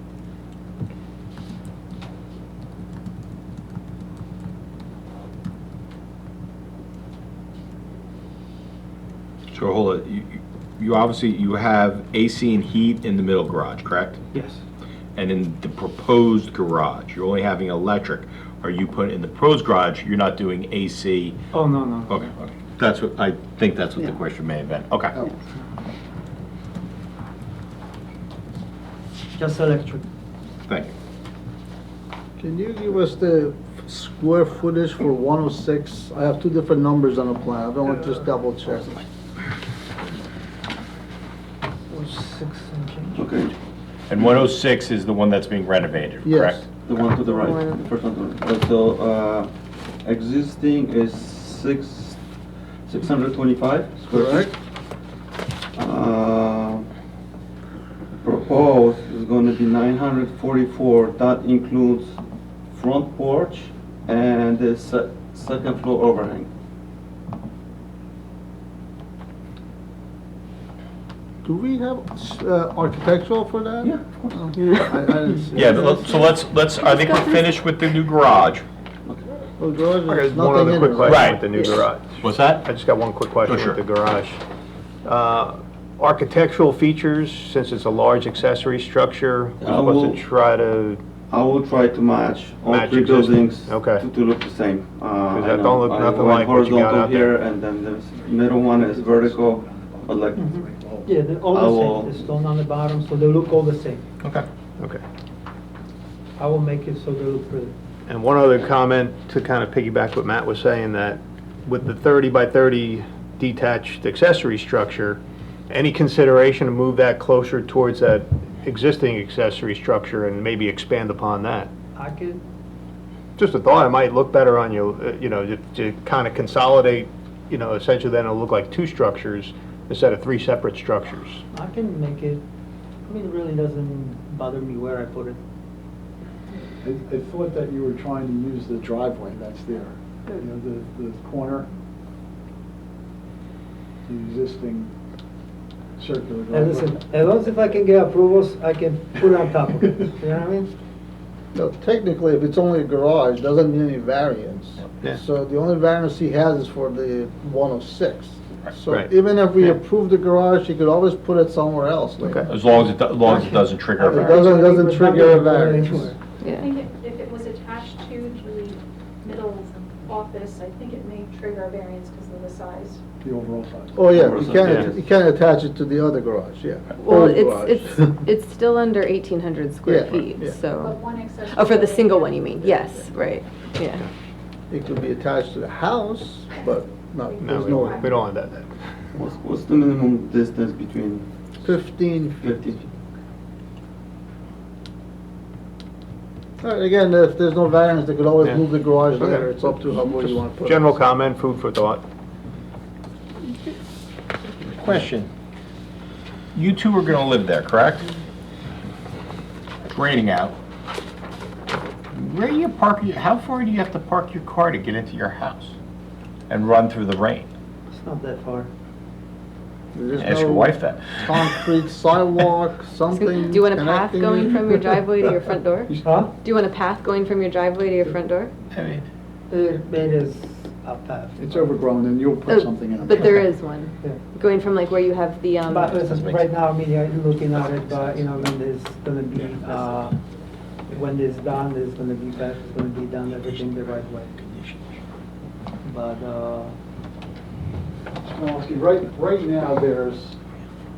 So hold it, you obviously, you have AC and heat in the middle garage, correct? Yes. And in the proposed garage, you're only having electric. Are you putting, in the proposed garage, you're not doing AC? Oh, no, no. Okay, okay. That's what, I think that's what the Yeah. question may have been. Okay. Oh. Just electric. Thank you. Can you give us the square footage for 106? I have 2 different numbers on the plan, I don't want to just double check. 6 and change. Okay, And 106 is the one that's being renovated, Yes. correct? the one to the right, One. the first one to the right. So, existing is 625 square feet. Correct? Proposed is gonna be 944. That includes front porch and the second floor overhang. Do we have architectural for that? Yeah, of course. I didn't see Yeah, that. so let's, I think we're finished with the new garage. Well, garage, Okay, there's one nothing other in quick it, question right? Right. with the new garage. What's that? I just got one quick question Oh, sure. with the garage. Architectural features, since it's a large accessory structure, we're I supposed will- to try to, I will try to match all Match three existing. buildings Okay. to look the same. that I don't know look I nothing went like what you got horizontal out there. here, and then the middle one is vertical, but like, Yeah, they're all I the will- same, the stone on the bottom, so they look all the same. Okay. okay. I will make it so they look pretty. And one other comment to kind of piggyback what Matt was saying, that with the 30 by 30 detached accessory structure, any consideration to move that closer towards that existing accessory structure and maybe expand upon that? I can, Just a thought, it might look better on you, to kind of consolidate, essentially then it'll look like two structures instead of three separate structures. I can make it, I mean, it really doesn't bother me where I put it. I thought that you were trying to use the driveway that's there, you know, the corner, the existing circular And driveway. listen, as long as if I can get approvals, I can put it on top of it, you know what I mean? No, technically, if it's only a garage, doesn't need any variance. Yeah. So the only variance he has is for the 106. So Right. even if we Yeah. approve the garage, he could always put it somewhere else later. Okay. As long as it doesn't trigger a It variance. doesn't trigger a variance. I Yeah. think if it was attached to the middle office, I think it may trigger a variance because of the size. The overall size. Oh, yeah, Yeah. you can't attach it to the other garage, yeah. Well, Old it's, garage. it's still under 1,800 square Yeah, feet, yeah. But so. one accessory. Oh, for the building single can- one, you mean? Yes, right, yeah. It could be attached to the house, but not, No, there's we no don't want that. what's the minimum distance between 15 feet. 50? All right, again, if there's no variance, they could always Yeah. move the garage Okay. later. It's up to how much you want to put it. General comment, food for thought. Question. You two are gonna live there, correct? It's raining out. Where are you parking, how far do you have to park your car to get into your house and run through the rain? It's not that far. There's Ask your no wife that. Concrete sidewalk, something. Do you want a path connecting going it? from your driveway to your front door? Huh? Do you want a path going from your driveway to your front door? I mean, It is a path. It's overgrown, and you'll put something in it. But there is one, Yeah. going from like where you have the, But listen, right now, I mean, I'm looking at it, but, you know, I mean, there's gonna be, when it's done, there's gonna be back, it's gonna be done everything the right way. But, Smolsky, right now, there's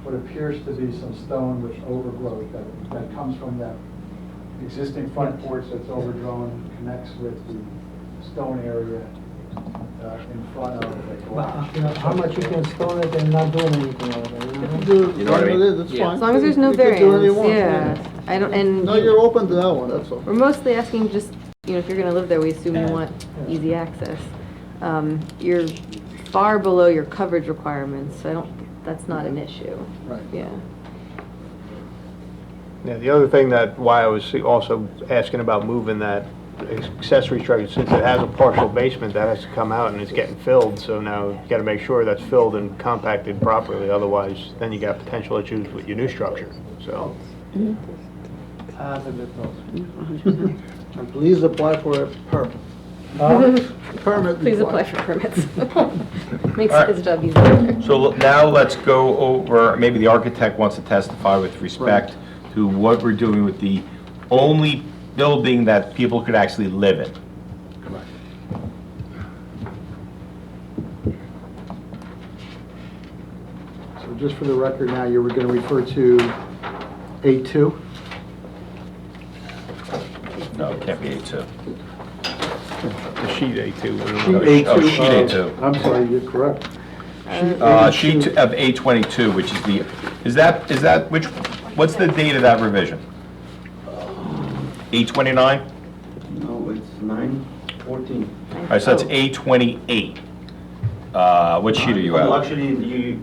what appears to be some stone which overgrowth that comes from that existing front porch that's overgrown, connects with the stone area in front of the garage. you know, how much you can stone it and not doing anything over there, You can you do, You know what I mean? That's fine. as long as there's no You can do what you variance, want, yeah. I don't, and No, you're open to that one, that's all. we're mostly asking just, you know, if you're gonna live there, we assume you want easy access. You're far below your coverage requirements, so I don't, that's not an issue, Right. yeah. Yeah, the other thing that, why I was also asking about moving that accessory structure, since it has a partial basement, that has to come out and it's getting filled, so now you gotta make sure that's filled and compacted properly, otherwise then you got potential issues with your new structure, so. That's a good thought. And please apply for a permit. Permit. Please apply required. for permits. Makes All right. his job easier. So now let's go over, maybe the architect wants to testify with respect to what we're doing with the only building that people could actually live in. So just for the record now, you were going to refer to A2? No, it can't be A2. The sheet A2. Sheet A2. Oh, sheet A2. I'm sorry, you're correct. Sheet of A22, which is the, is that, which, what's the date of that revision? A29? No, it's 9/14. All right, so that's A28. What sheet are you Well, at? actually,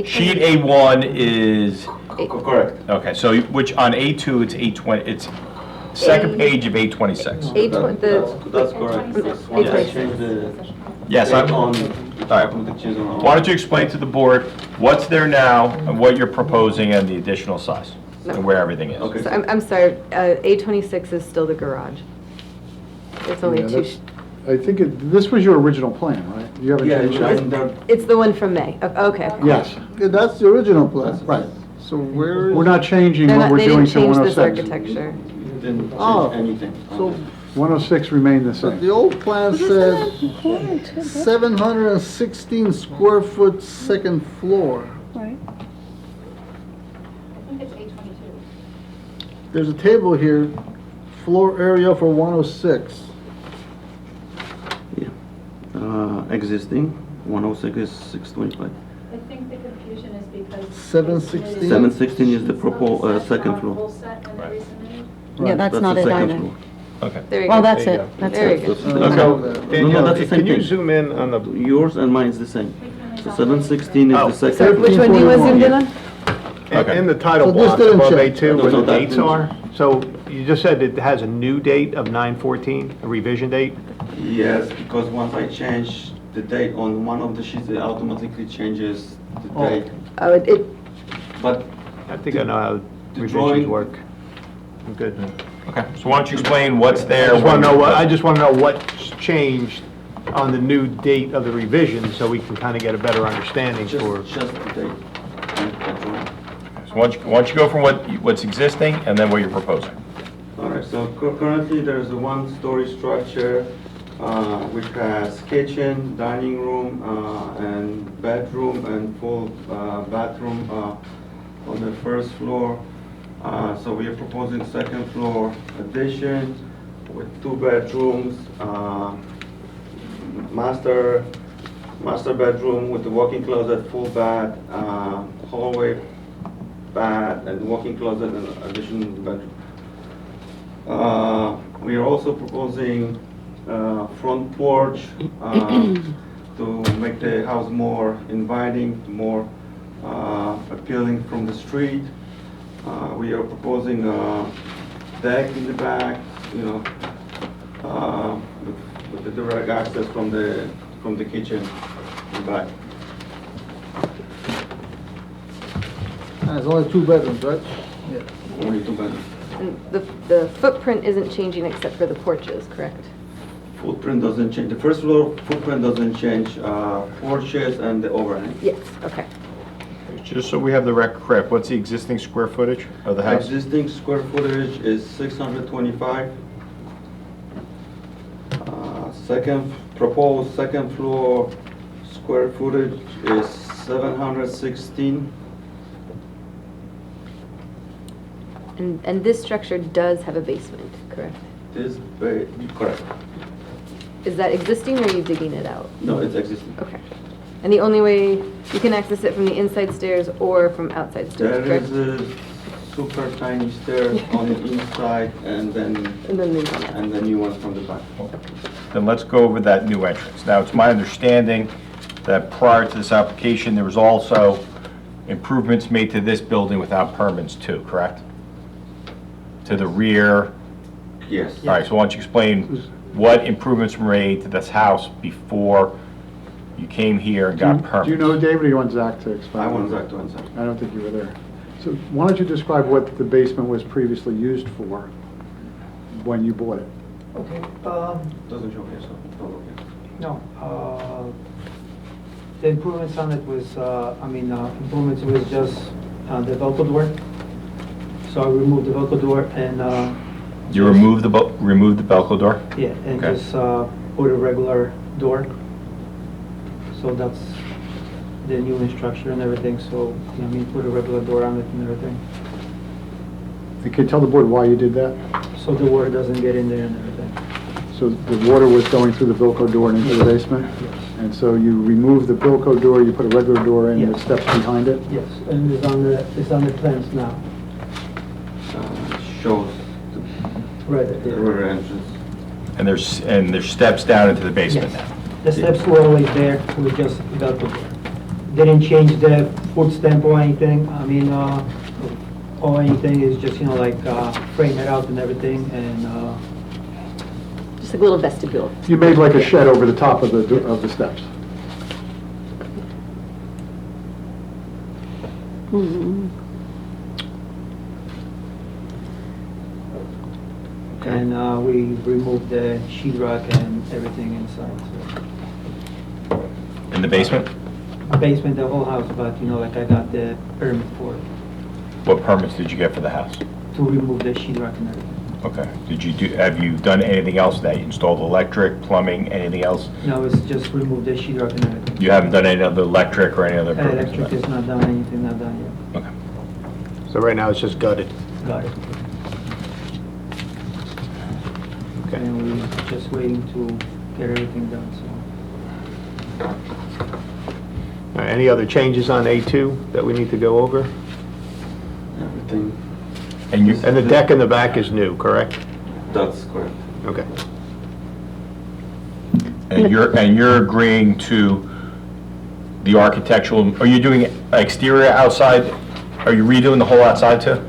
Sheet A1 is, Correct. okay, so which on A2, it's 820, it's second page of 826. That's correct. Once I change the Yes, date I'm, on, right. we can change on. Why don't you explain to the board what's there now and what you're proposing and the additional size and where everything is? Okay. So I'm sorry, A26 is still the garage. It's only Yeah, two, that's- I think this was your original plan, right? You haven't Yeah, changed it's it? in there. it's the one from May. Okay. Yes, Okay, that's the original plan. right. So where is? We're not changing They're what not, we're they doing didn't to change this 106. architecture. Didn't Oh, change anything. So 106 remained the but same. the old plan said 716 square foot second floor. Right. I think it's 822. There's a table here, floor area for 106. Existing, 106 is 625. I think the confusion is because. 716? 716 is the second floor. Full set and Right. resubmitted. Yeah, that's not the it second either. floor. Okay. There you Well, go. that's There you it. go. That's Very it. good. No, Danielle, that's the same can you thing. zoom in on the, Yours and mine is the same. So 716 is Oh. the second. So which one do you want zoomed in on? Okay. in the title So this block didn't above change. A2 where No, the that dates didn't are? So you just said it has a new date of 9/14, a revision date? Yes, because once I change the date on one of the sheets, it automatically changes the Oh. date. Oh, it, But I think I know how The revisions drawing- work. I'm good. Okay, so why don't you explain what's I there? just want to know what, I just want to know what's changed on the new date of the revision, so we can kind of get a better understanding for. just the date. and drawing. So why don't you go from what's existing and then what you're proposing? All right, so currently there's a one-story structure which has kitchen, dining room, and bedroom and full bathroom on the first floor. So we are proposing second floor addition with 2 bedrooms, master bedroom with the walk-in closet, full bath, hallway, bath, and walk-in closet and additional bedroom. We are also proposing front porch to make the house more inviting, more appealing from the street. We are proposing a deck in the back, you know, with the direct access from the kitchen in the back. There's only 2 bedrooms, right? Only 2 bedrooms. and the footprint isn't changing except for the porches, correct? Footprint doesn't change. The first floor footprint doesn't change. Porches and the overhang. Yes, okay. Just so we have the record correct, what's the existing square footage of the house? Existing square footage is 625. Proposed second floor square footage is 716. And this structure does have a basement, correct? Correct. Is that existing or are you digging it out? No, it's existing. Okay. And the only way you can access it from the inside stairs or from outside stairs, There correct? is a super tiny stair on the inside and then And then there's one. and the new one from the back. Then let's go over that new entrance. Now, it's my understanding that prior to this application, there was also improvements made to this building without permits too, correct? To the rear. Yes. All right, so why don't you explain what improvements were made to this house before you came here and got permits? Do you know, David, or you want Zach to explain? I want Zach to answer. I don't think you were there. So why don't you describe what the basement was previously used for when you bought it? Okay, Doesn't show here, so don't look here. no, the improvements on it was, improvements was just the Velcro door. So I removed the Velcro door and, You removed the Velcro door? yeah, and Okay. just put a regular door. So that's the new structure and everything, so, put a regular door on it and everything. And can you tell the board why you did that? So the water doesn't get in there and everything. So the water was going through the Velcro door and into the basement? Yes. And so you removed the Velcro door, you put a regular door in, the Yes. steps behind it? Yes, and it's on the plans now. Shows Right the there. rear entrance. And there's steps down into the basement Yes. now? The steps were always there, we just Velcro door. didn't change the food stamp or anything, I mean, or anything, it's just, you know, like, frame it out and everything, and, Just like a little vestibule. You made like a shed over the top of the steps. and we removed the sheetrock and everything inside, so. In the basement? Basement, the whole house, but, you know, like, I got the permit for it, What permits did you get for the house? to remove the sheetrock and everything. Okay. Have you done anything else that you installed electric, plumbing, anything else? No, it's just remove the sheetrock and everything. You haven't done any other electric or any other permits? for Electric that? is not done, anything not done yet. Okay. So right now, it's just gutted. Got it. Okay. And we're just waiting to get everything done, so. All right, any other changes on A2 that we need to go over? Everything, And you, And the deck in the back is new, correct? that's correct. Okay. and you're agreeing to the architectural, are you doing exterior outside? Are you redoing the whole outside too?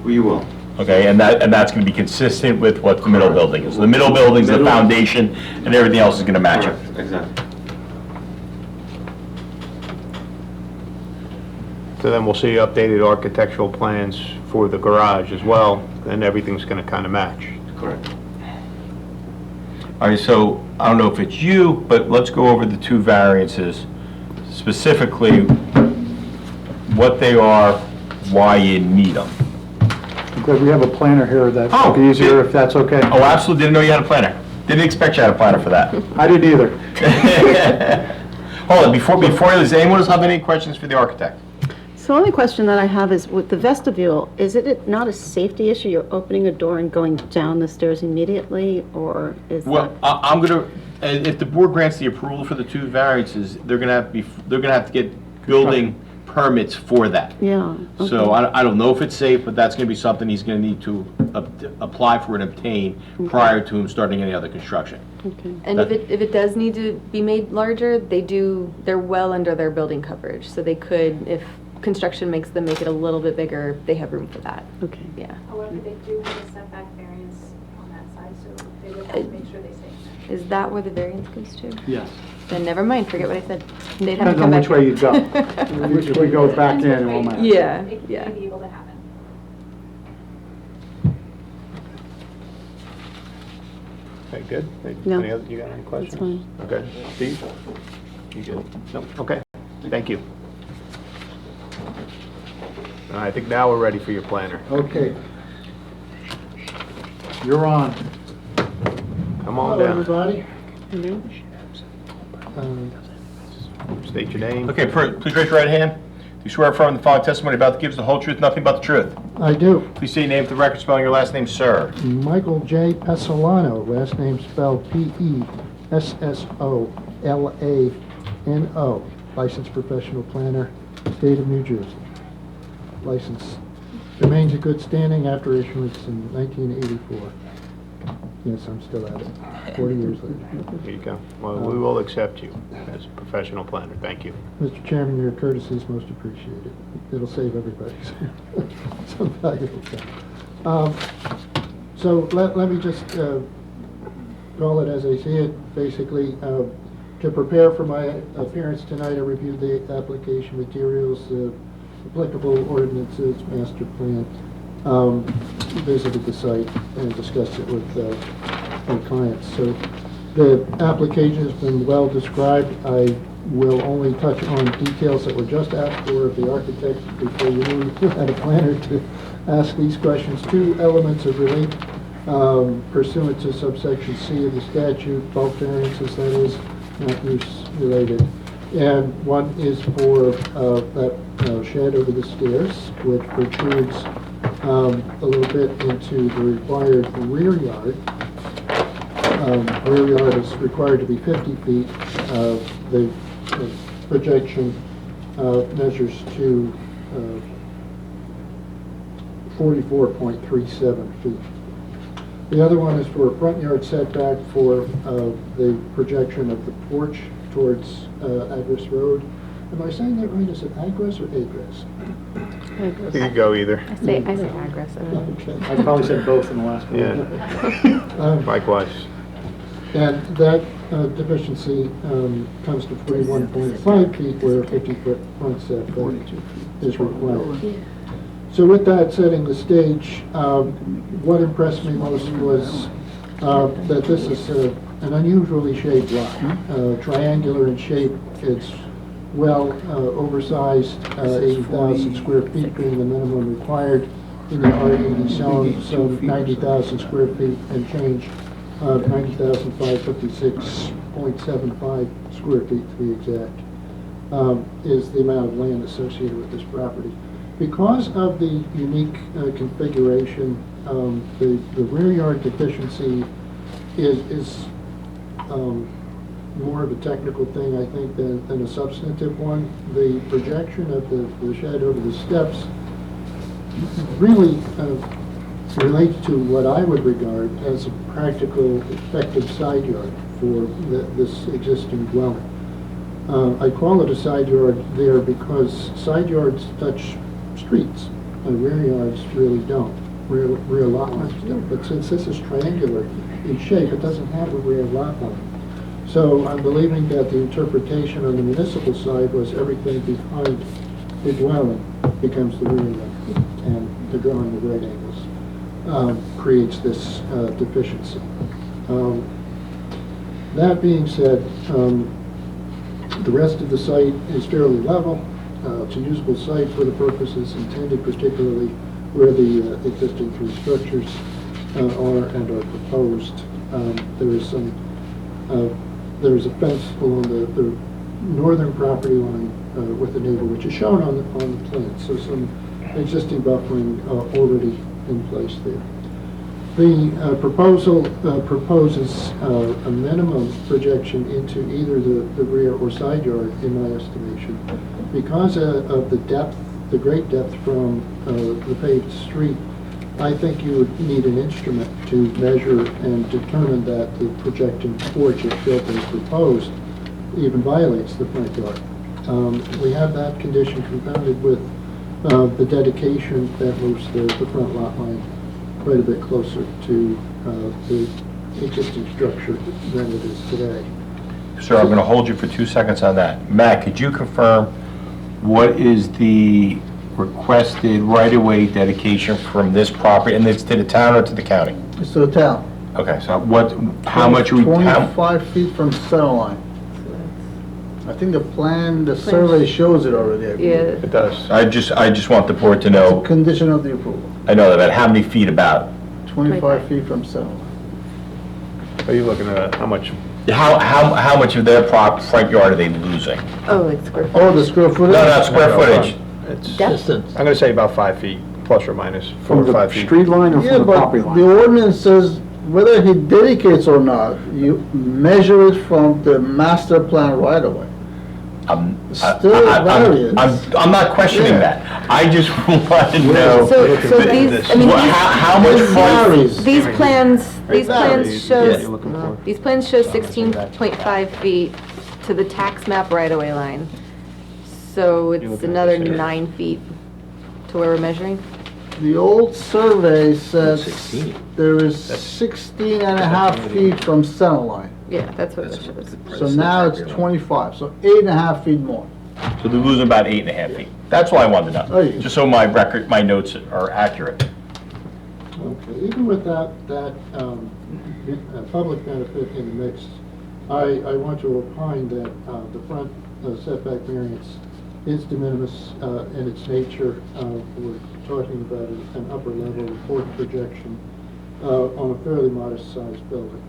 We will. Okay, and that's gonna be consistent with what the middle building is. The middle building's the Middle- foundation, and everything else is gonna match it. Correct, exactly. So then we'll see updated architectural plans for the garage as well, and everything's gonna kind of match. Correct. All right, so I don't know if it's you, but let's go over the two variances, specifically what they are, why you need them. Because we have a planner here that Oh, would be easier if that's okay. Oh, absolutely, didn't know you had a planner. Didn't expect you had a planner for that. I didn't either. Hold on, does anyone else have any questions for the architect? So the only question that I have is with the vestibule, is it not a safety issue? You're opening a door and going down the stairs immediately, or is Well, that? I'm gonna, if the board grants the approval for the two variances, they're gonna have to get building permits for that. Yeah. So okay. I don't know if it's safe, but that's gonna be something he's gonna need to apply for and obtain prior to him starting any other construction. Okay. And if it does need to be made larger, they're well under their building coverage, so they could, if construction makes them make it a little bit bigger, they have room for that. Okay. Yeah. However, they do have a setback variance on that side, so they would have to make sure they stay in Is that where the variance goes to? Yes. Then never mind, forget what I said. They'd have to Depends come on back which way here. you go. If we go back in, it won't matter. Yeah, It yeah. may be able to happen. Okay, good? No. Any other, you got any questions? fine. Okay, Steve? You good? No, okay, thank you. I think now we're ready for your planner. Okay. You're on. Come on Hello, down. everybody. State your name. Okay, please raise your right hand. Do you swear affirm the following testimony about the gives the whole truth, nothing but the truth? I do. Please say your name for the record, spelling your last name, sir. Michael J. Pesolano, last name spelled P-E-S-S-O-L-A-N-O, licensed professional planner, state of New Jersey. License remains in good standing after issuance in 1984. Yes, I'm still at it, 40 years later. Here you go. Well, we will accept you as a professional planner. Thank you. Mr. Chairman, your courtesy is most appreciated. It'll save everybody some valuable time. So let me just call it as I see it. Basically, to prepare for my appearance tonight, I reviewed the application materials, applicable ordinances, master plan, visited the site and discussed it with my clients. So the application has been well described. I will only touch on details that were just asked for of the architect before you knew you had a planner to ask these questions. Two elements of relief pursuant to subsection C of the statute, bulk variances, that is, not use related. And one is for that shed over the stairs, which protrudes a little bit into the required rear yard. Rear yard is required to be 50 feet. The projection measures to 44.37 feet. The other one is for a front yard setback for the projection of the porch towards Agris Road. Am I saying that right? Is it address or address? You could go either. I say address. Okay. I probably said both in the last one. Yeah, likewise. And that deficiency comes to 41.5 feet where a 50-foot front setback is required. So with that setting the stage, what impressed me most was that this is an unusually shaped lot. Triangular in shape, it's well oversized, 80,000 square feet being the minimum required in the R80 zone, so 90,000 square feet and change, 90,556.75 square feet to be exact, is the amount of land associated with this property. Because of the unique configuration, the rear yard deficiency is more of a technical thing, I think, than a substantive one. The projection of the shed over the steps really relates to what I would regard as a practical, effective side yard for this existing dwelling. I call it a side yard there because side yards touch streets, and rear yards really don't. Rear lot lines don't. But since this is triangular in shape, it doesn't have a rear lot line. So I'm believing that the interpretation on the municipal side was everything behind the dwelling becomes the rear line, and the drawing of right angles creates this deficiency. That being said, the rest of the site is fairly level. It's a usable site for the purposes intended, particularly where the existing three structures are and are proposed. There is a fence along the northern property line with the neighbor, which is shown on the plan. So some existing buffering already in place there. The proposal proposes a minimum projection into either the rear or side yard, in my estimation, because of the depth, the great depth from the paved street. I think you would need an instrument to measure and determine that the projected porch, if built as proposed, even violates the front yard. We have that condition compounded with the dedication that moves the front lot line quite a bit closer to the existing structure than it is today. Sir, I'm going to hold you for 2 seconds on that. Matt, could you confirm what is the requested right-of-way dedication from this property, and it's to the town or to the county? It's to the town. Okay, so how much are we... 25 feet from center line. I think the plan, the survey shows it already, I believe. Yeah, It does. I just want the board to It's a know, condition of the approval. I know that, how many feet about? 25 feet from center line. Are you looking at how much? How much of their front yard are they losing? oh, like square feet. Oh, the square footage? No, not square footage. It's, Depth? I'm going to say about 5 feet, plus or minus, 4 From or the 5 feet. street line or Yeah, from the but property the line? ordinance says whether he dedicates or not, you measure it from the master plan right away. Still varies. I'm not questioning Yeah. that. I just want to know. So these, I mean, How much It front? varies. these plans varies. show, these plans show 16.5 feet to the tax map right-of-way line. So it's another 9 feet to where we're measuring? The old survey says 16. there is 16 and a half feet from center line. Yeah, that's what that shows. So now it's 25, so 8.5 feet more. So they're losing about 8.5 feet. That's what I wanted to Oh, know, yeah. just so my notes are accurate. Okay, even with that public benefit in the mix, I want to opine that the front setback variance is de minimis in its nature. We're talking about an upper level report projection on a fairly modest sized building,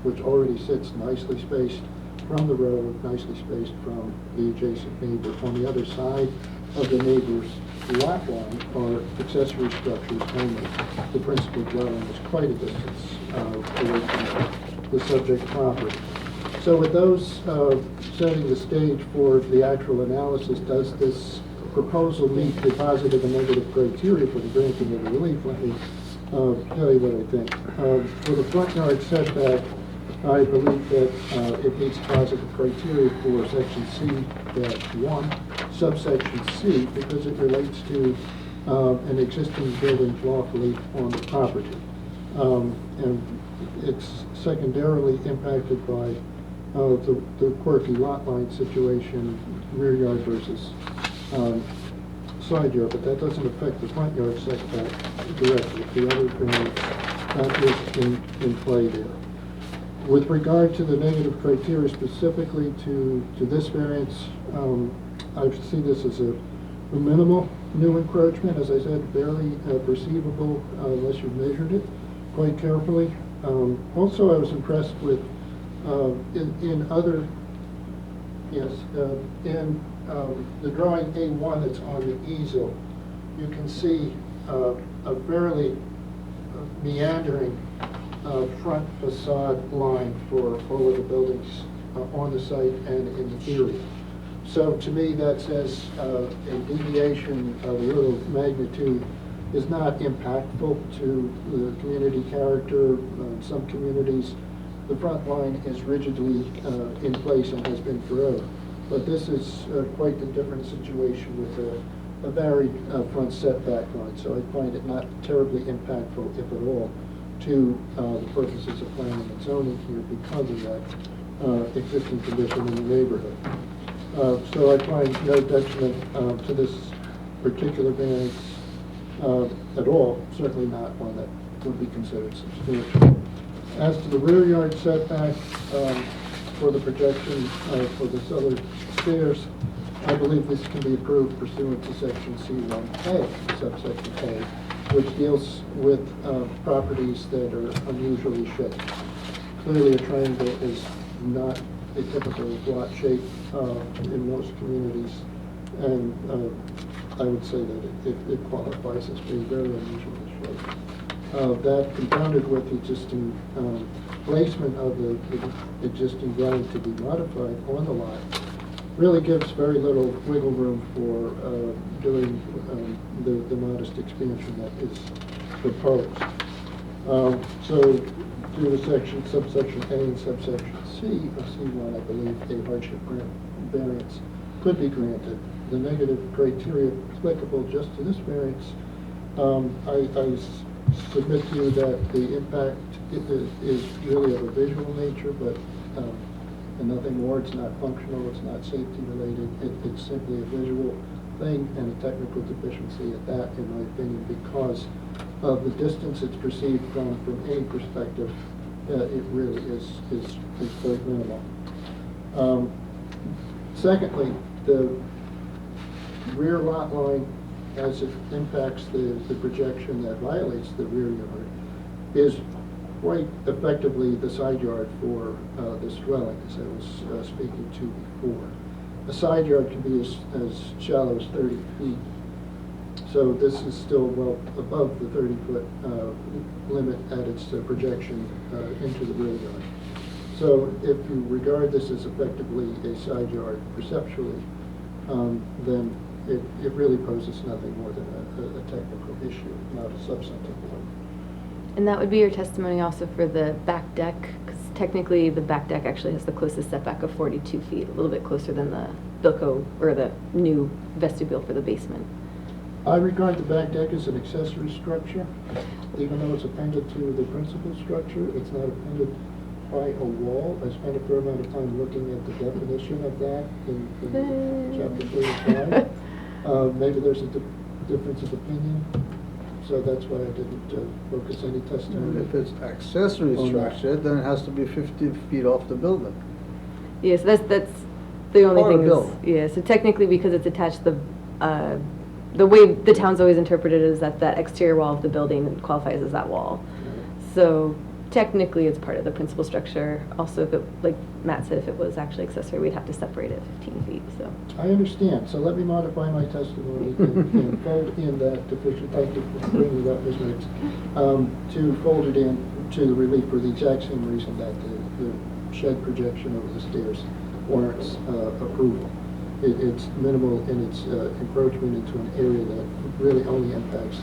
which already sits nicely spaced from the road, nicely spaced from the adjacent neighbor. On the other side of the neighbor's lot line are accessory structures only. The principal dwelling is quite a distance away from the subject property. So with those setting the stage for the actual analysis, does this proposal meet the positive and negative criteria for the granting of the relief? Let me tell you what I think. For the front yard setback, I believe that it meets positive criteria for section C-1, subsection C, because it relates to an existing building lawfully on the property. And it's secondarily impacted by the quirky lot line situation, rear yard versus side yard, but that doesn't affect the front yard setback directly. The other variance that is in play there. With regard to the negative criteria specifically to this variance, I see this as a minimal new encroachment, as I said, barely perceivable unless you've measured it quite carefully. Also, I was impressed with in other, yes, in the drawing A1 that's on the easel, you can see a fairly meandering front facade line for all of the buildings on the site and in the area. So to me, that says a deviation of a little magnitude is not impactful to the community character. In some communities, the front line is rigidly in place and has been forever. But this is quite a different situation with a varied front setback line. So I find it not terribly impactful, if at all, to the purposes of planning and zoning here because of that existing condition in the neighborhood. So I find no detriment to this particular variance at all, certainly not one that would be considered substantial. As to the rear yard setback for the projection for the cellar stairs, I believe this can be approved pursuant to section C1A, subsection A, which deals with properties that are unusually shaped. Clearly, a triangle is not a typical lot shape in most communities, and I would say that it qualifies as being very unusually shaped. That compounded with the existing placement of the existing dwelling to be modified on the lot really gives very little wiggle room for doing the modest expansion that is proposed. So due to subsection A and subsection C of C1, I believe a hardship variance could be granted. The negative criteria applicable just to this variance, I submit to you that the impact is really of a visual nature, but and nothing more. It's not functional, it's not safety related, it's simply a visual thing and a technical deficiency at that, in my opinion, because of the distance it's perceived from any perspective. It really is quite minimal. Secondly, the rear lot line, as it impacts the projection that violates the rear yard, is quite effectively the side yard for this dwelling, as I was speaking to before. A side yard can be as shallow as 30 feet. So this is still well above the 30-foot limit at its projection into the rear yard. So if you regard this as effectively a side yard perceptually, then it really poses nothing more than a technical issue, not a substantive one. And that would be your testimony also for the back deck, because technically the back deck actually has the closest setback of 42 feet, a little bit closer than the Bilco, or the new vestibule for the basement. I regard the back deck as an accessory structure. Even though it's appended to the principal structure, it's not appended by a wall. I spent a fair amount of time looking at the definition of that in chapter 35. Maybe there's a difference of opinion, so that's why I didn't focus any testimony. If it's accessory structure, then it has to be 50 feet off the building. Yes, that's the only Or a thing is, building. yeah, so technically because it's attached, the way the town's always interpreted is that that exterior wall of the building qualifies as that wall. So technically it's part of the principal structure. Also, if it, like Matt said, if it was actually accessory, we'd have to separate it 15 feet, so. I understand, so let me modify my testimony and fold in that deficient, thank you for bringing it up, Ms. Riggs, to fold it in to the relief for the exact same reason that the shed projection over the stairs warrants approval. It's minimal in its encroachment into an area that really only impacts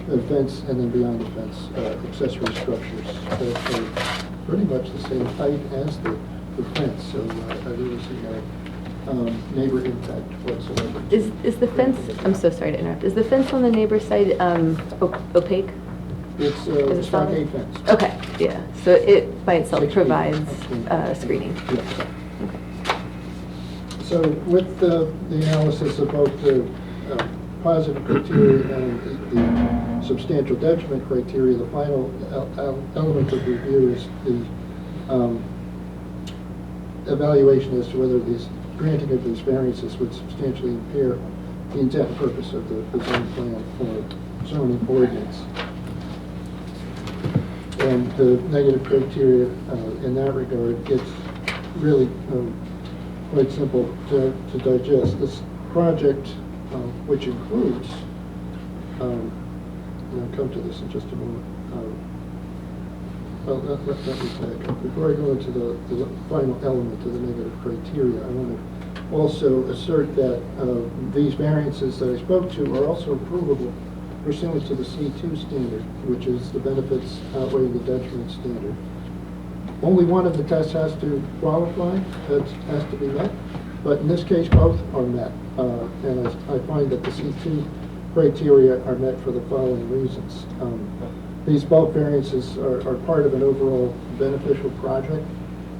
the fence and then beyond the fence, accessory structures that are pretty much the same height as the fence, so I really see no neighbor impact whatsoever. Is the fence, I'm so sorry to interrupt, is the fence on the neighbor's side opaque? It's Is it a stockade solid? fence. Okay, yeah, so it by itself 6 feet. provides screening. Yes. So with the analysis of both the positive criteria and the substantial detriment criteria, the final element of review is the evaluation as to whether this granting of these variances would substantially impair the intent and purpose of the zoning plan or zoning ordinance. And the negative criteria in that regard, it's really quite simple to digest. This project, which includes, and I'll come to this in just a moment. Well, let me back up. Before I go into the final element of the negative criteria, I want to also assert that these variances that I spoke to are also approvable pursuant to the C2 standard, which is the benefits outweighing the detriment standard. Only one of the tests has to qualify, has to be met, but in this case, both are met. And I find that the C2 criteria are met for the following reasons. These bulk variances are part of an overall beneficial project.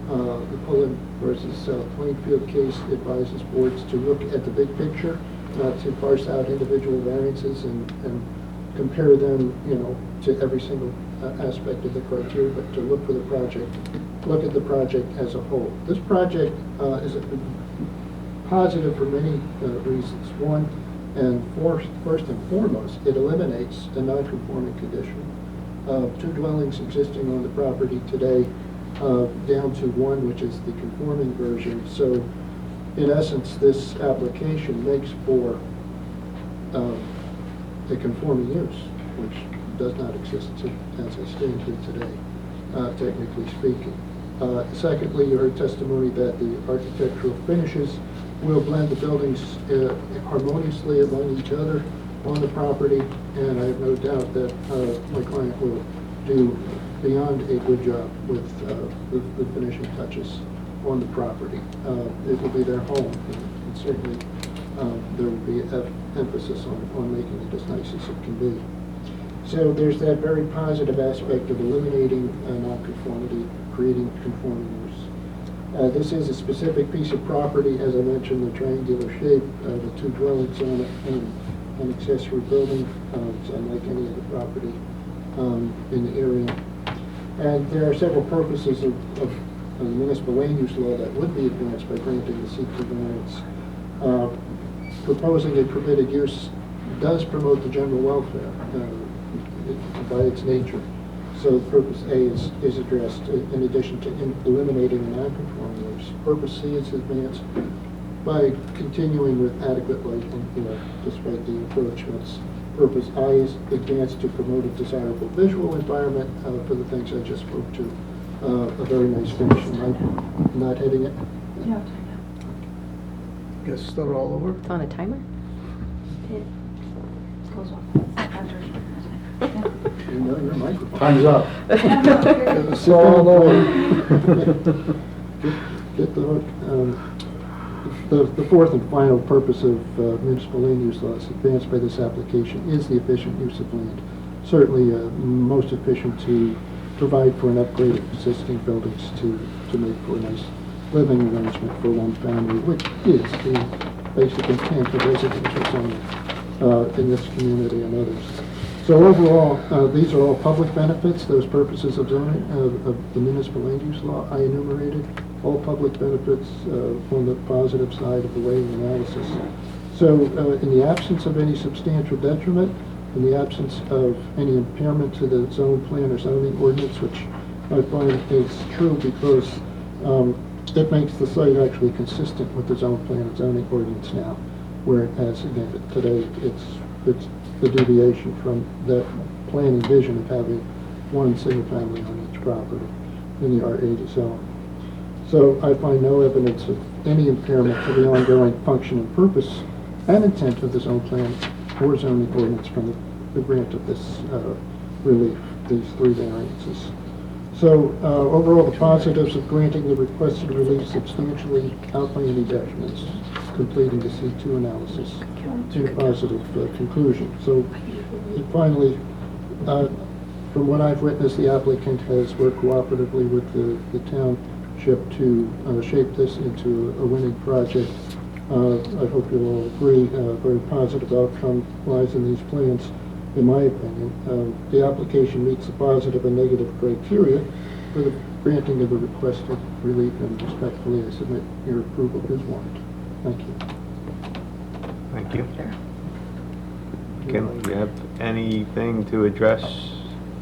The Pullen versus Plainfield case advises boards to look at the big picture, not to parse out individual variances and compare them, to every single aspect of the criteria, but to look at the project as a whole. This project is positive for many reasons. One, and first and foremost, it eliminates a non-conforming condition. 2 dwellings existing on the property today, down to 1, which is the conforming version. So, in essence, this application makes for a conforming use, which does not exist as I stand here today, technically speaking. Secondly, you heard testimony that the architectural finishes will blend the buildings harmoniously among each other on the property, and I have no doubt that my client will do beyond a good job with the finishing touches on the property. It will be their home, and certainly there will be emphasis on making it as nice as it can be. So there's that very positive aspect of eliminating nonconformity, creating conforming use. This is a specific piece of property, as I mentioned, the triangular shape, the 2 dwellings on it, and an accessory building. It's unlike any other property in the area. And there are several purposes of the municipal land use law that would be advanced by granting the C2 variance. Proposing a permitted use does promote the general welfare by its nature. So purpose A is addressed in addition to eliminating a non-conforming use. Purpose C is advanced by continuing with adequate lighting, despite the encroachments. Purpose I is advanced to promote a desirable visual environment for the things I just spoke to. A very nice finish. Am I not hitting it? No. Guess start all over? It's on a timer? Goes off. You know your microphone. Time's up. Sit down low. Get the hook. The fourth and final purpose of municipal land use laws advanced by this application is the efficient use of land. Certainly most efficient to provide for an upgrade of existing buildings to make for a nice living arrangement for one family, which is the basic intent of residential zoning in this community and others. So overall, these are all public benefits, those purposes of zoning, of the municipal land use law I enumerated, all public benefits on the positive side of the weighing analysis. So in the absence of any substantial detriment, in the absence of any impairment to the zone plan or zoning ordinance, which I find is true because it makes the site actually consistent with the zone plan and zoning ordinance now, whereas again today it's the deviation from that planning vision of having one single family on each property in the R80 zone. So I find no evidence of any impairment to the ongoing function and purpose and intent of the zone plan or zoning ordinance from the grant of this relief, these 3 variances. So overall, the positives of granting the requested relief substantially outweigh any detriments, completing the C2 analysis in a positive conclusion. So finally, from what I've witnessed, the applicant has worked cooperatively with the township to shape this into a winning project. I hope you'll all agree, a very positive outcome lies in these plans, in my opinion. The application meets the positive and negative criteria for the granting of the requested relief, and respectfully I submit your approval is warranted. Thank you. Thank you. Kim, do you have anything to address?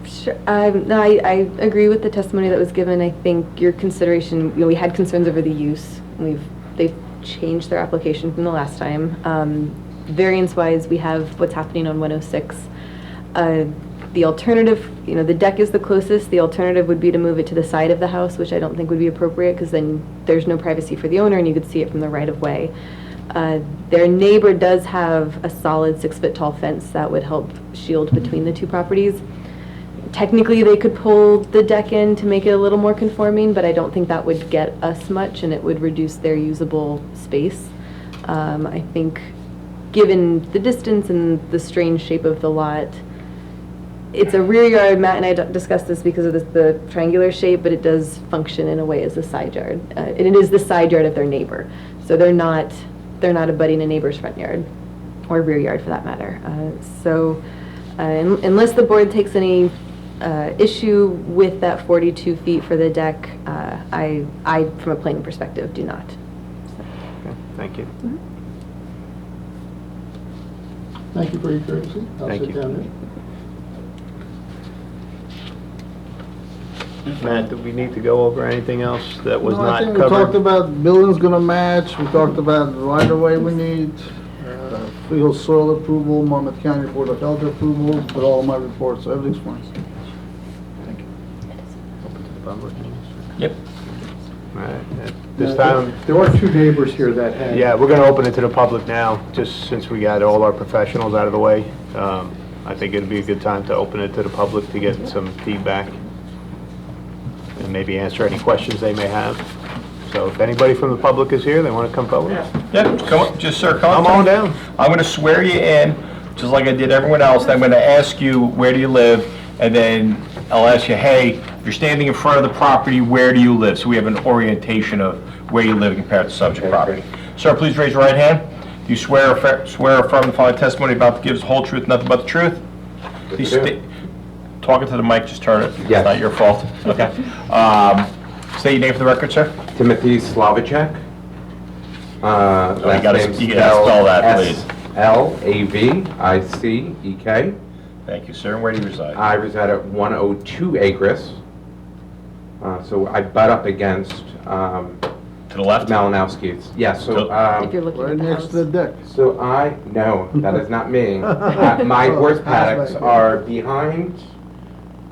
Sure. No, I agree with the testimony that was given. I think your consideration, we had concerns over the use. They've changed their application from the last time. Variance-wise, we have what's happening on 106. The alternative, the deck is the closest. The alternative would be to move it to the side of the house, which I don't think would be appropriate, because then there's no privacy for the owner and you could see it from the right of way. Their neighbor does have a solid 6-foot tall fence that would help shield between the two properties. Technically, they could pull the deck in to make it a little more conforming, but I don't think that would get us much, and it would reduce their usable space. I think, given the distance and the strange shape of the lot, it's a rear yard. Matt and I discussed this because of the triangular shape, but it does function in a way as a side yard. And it is the side yard of their neighbor. So they're not abutting a neighbor's front yard, or rear yard for that matter. Unless the board takes any issue with that 42 feet for the deck, I, from a planning perspective, do not. Okay, thank you. Thank you for your courtesy. I'll Thank sit you. down there. Matt, do we need to go over anything else that was No, not I think covered? we talked about building's gonna match, we talked about the right of way we need, Freehold soil approval, Monmouth County Board of Health approval, but all my reports, so everything's fine. Yep. All right, at this time, There are two neighbors here that had. yeah, we're going to open it to the public now, just since we got all our professionals out of the way. I think it'd be a good time to open it to the public to get some feedback and maybe answer any questions they may have. So if anybody from the public is here, they want to come forward? Yeah, come on, just sir, come Come on down. I'm going to swear you in, just like I did everyone else. Then I'm going to ask you, where do you live? And then I'll ask you, hey, if you're standing in front of the property, where do you live? So we have an orientation of where you live compared to subject property. Sir, please raise your right hand. Do you swear or affirm the following testimony about to give the whole truth, nothing but the truth? Please talking to the mic, just turn it. Yes. It's not your fault. Okay. State your name for the record, sir. Timothy Slavicek. You gotta spell that, please. Slavicek. Thank you, sir. And where do you reside? I reside at 102 Acres. So I butt up against To the left? Malinowski's. Yes, so, If you're looking Right at the next house. to the deck. so no, that is not me. My horse paddocks are behind,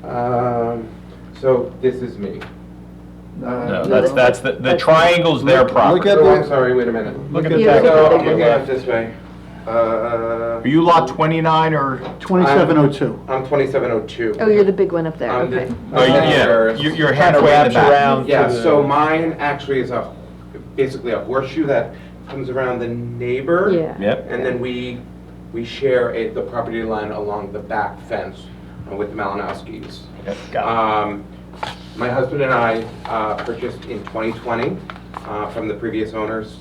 so this is me. No, that's the triangle's their property. Look at So I'm the, sorry, wait a minute. Look at Yeah, that. So I'm bigger. looking at it this way. Are you lot 29 or? 2702. I'm 2702. Oh, you're the big one up there, I'm okay. the- Oh, yeah, you're halfway in the back. around. Yeah, to the- so mine actually is basically a horseshoe that comes around the neighbor. Yeah. Yep. And then we share the property line along the back fence with the Malinowskis. Yep, got it. My husband and I purchased in 2020 from the previous owners.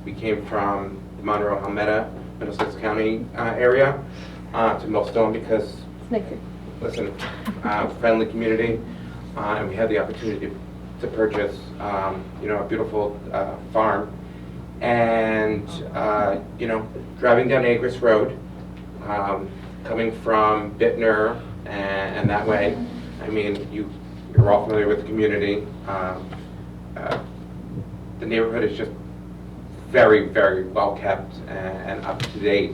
We came from the Monroe, Helmetta, Middlesex County area to Millstone because, listen, friendly community, and we had the opportunity to purchase, a beautiful farm. And, driving down Agris Road, coming from Bittner and that way, I mean, you're all familiar with the community. The neighborhood is just very, very well kept and up to date.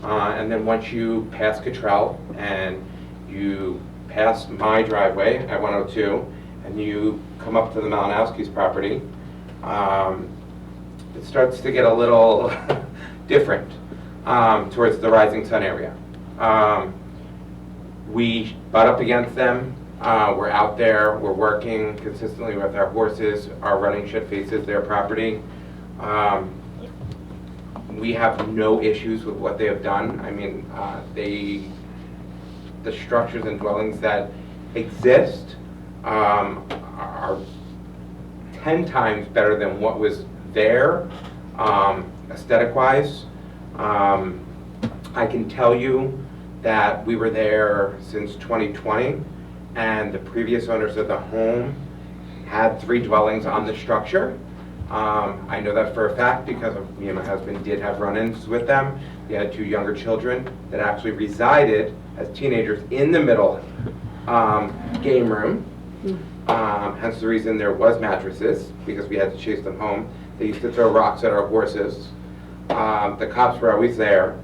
And then once you pass Cottrell and you pass my driveway at 102 and you come up to the Malinowski's property, it starts to get a little different towards the Rising Sun area. We butt up against them We're out there, we're working consistently with our horses. Our running shed faces their property. We have no issues with what they have done. I mean, the structures and dwellings that exist are 10 times better than what was there, aesthetic-wise. I can tell you that we were there since 2020, and the previous owners of the home had 3 dwellings on the structure. I know that for a fact because me and my husband did have run-ins with them. They had 2 younger children that actually resided as teenagers in the middle game room. Hence the reason there was mattresses, because we had to chase them home. They used to throw rocks at our horses. The cops were always there.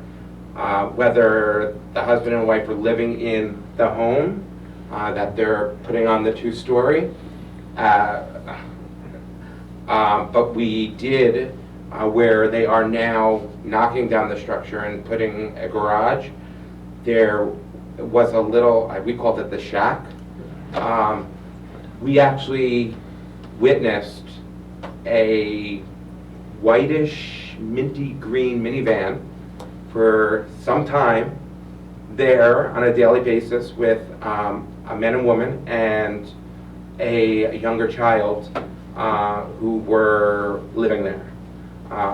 Whether the husband and wife were living in the home that they're putting on the 2-story. But we did, where they are now knocking down the structure and putting a garage, there was a little, we called it the shack. We actually witnessed a whitish, minty green minivan for some time there on a daily basis with a man and woman and a younger child who were living there.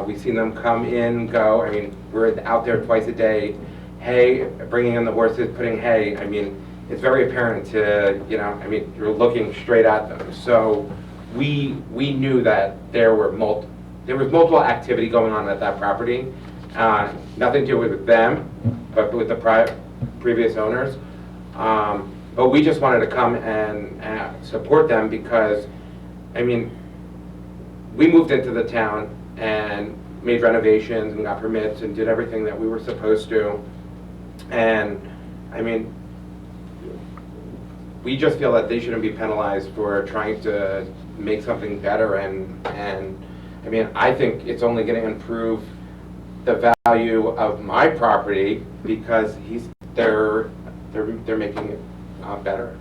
We've seen them come in, go. I mean, we're out there twice a day, hay, bringing in the horses, putting hay. I mean, it's very apparent to, you know, I mean, you're looking straight at them. So we knew that there was multiple activity going on at that property. Nothing to do with them, but with the previous owners. But we just wanted to come and support them because, I mean, we moved into the town and made renovations and got permits and did everything that we were supposed to. And, I mean, we just feel that they shouldn't be penalized for trying to make something better. And I mean, I think it's only going to improve the value of my property because they're making it better.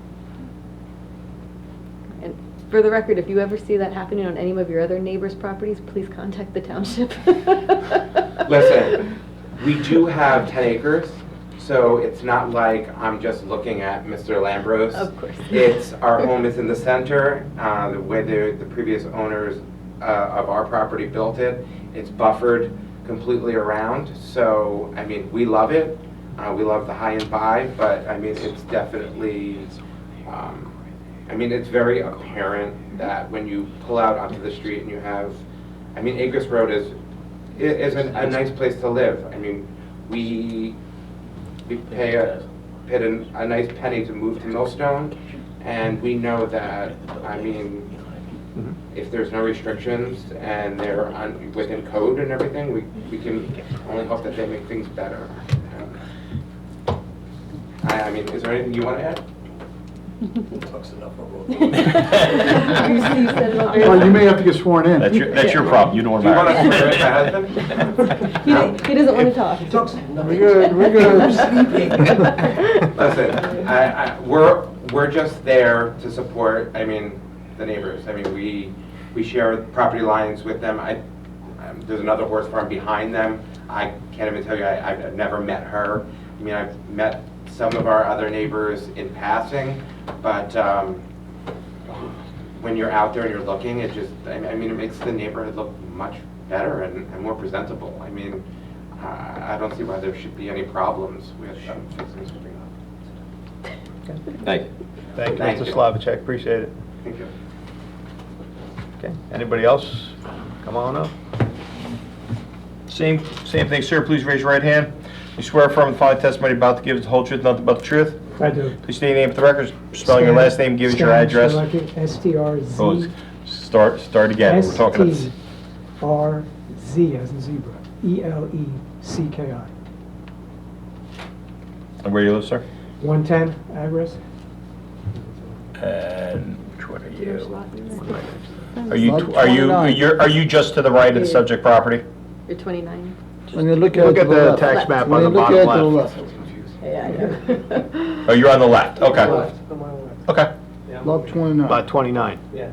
And for the record, if you ever see that happening on any of your other neighbors' properties, please contact the township. Listen, we do have 10 acres, so it's not like I'm just looking at Mr. Lambros. Of course. Our home is in the center. The way the previous owners of our property built it, it's buffered completely around. So, I mean, we love it. We love the high and by, but I mean, it's definitely, I mean, it's very apparent that when you pull out onto the street and you have, I mean, Agris Road is a nice place to live. I mean, we paid a nice penny to move to Millstone, and we know that, I mean, if there's no restrictions and they're within code and everything, we can only hope that they make things better. I mean, is there anything you want to add? Well, you may have to get sworn in. That's your problem. You don't want Do you want to to swear at my husband? He doesn't want to talk. We're good, we're good. Listen, we're just there to support, I mean, the neighbors. I mean, we share property lines with them. There's another horse farm behind them. I can't even tell you, I've never met her. I mean, I've met some of our other neighbors in passing, but when you're out there and you're looking, it just, I mean, it makes the neighborhood look much better and more presentable. I mean, I don't see why there should be any problems with fixing something up. Thank you. Thank you, Thank Mr. you. Slavacek, appreciate it. Thank you. Okay, anybody else? Come on up. Same thing, sir. Please raise your right hand. You swear affirm the following testimony about to give is the whole truth, nothing but the truth? I do. Please state your name for the record, spelling your last name, give us your address. STRZ. Oh, start again. We're talking about STRZ as in zebra. ELECKI. And where you live, sir? 110 Agris. And which one are you? Lot Are you just to the right of the subject property? You're 29. When you look Look at at the left. tax map When on you the look at bottom the left. left. Yeah, I know. Oh, you're on the left. Okay. Okay. Lot 29. About 29. Yeah.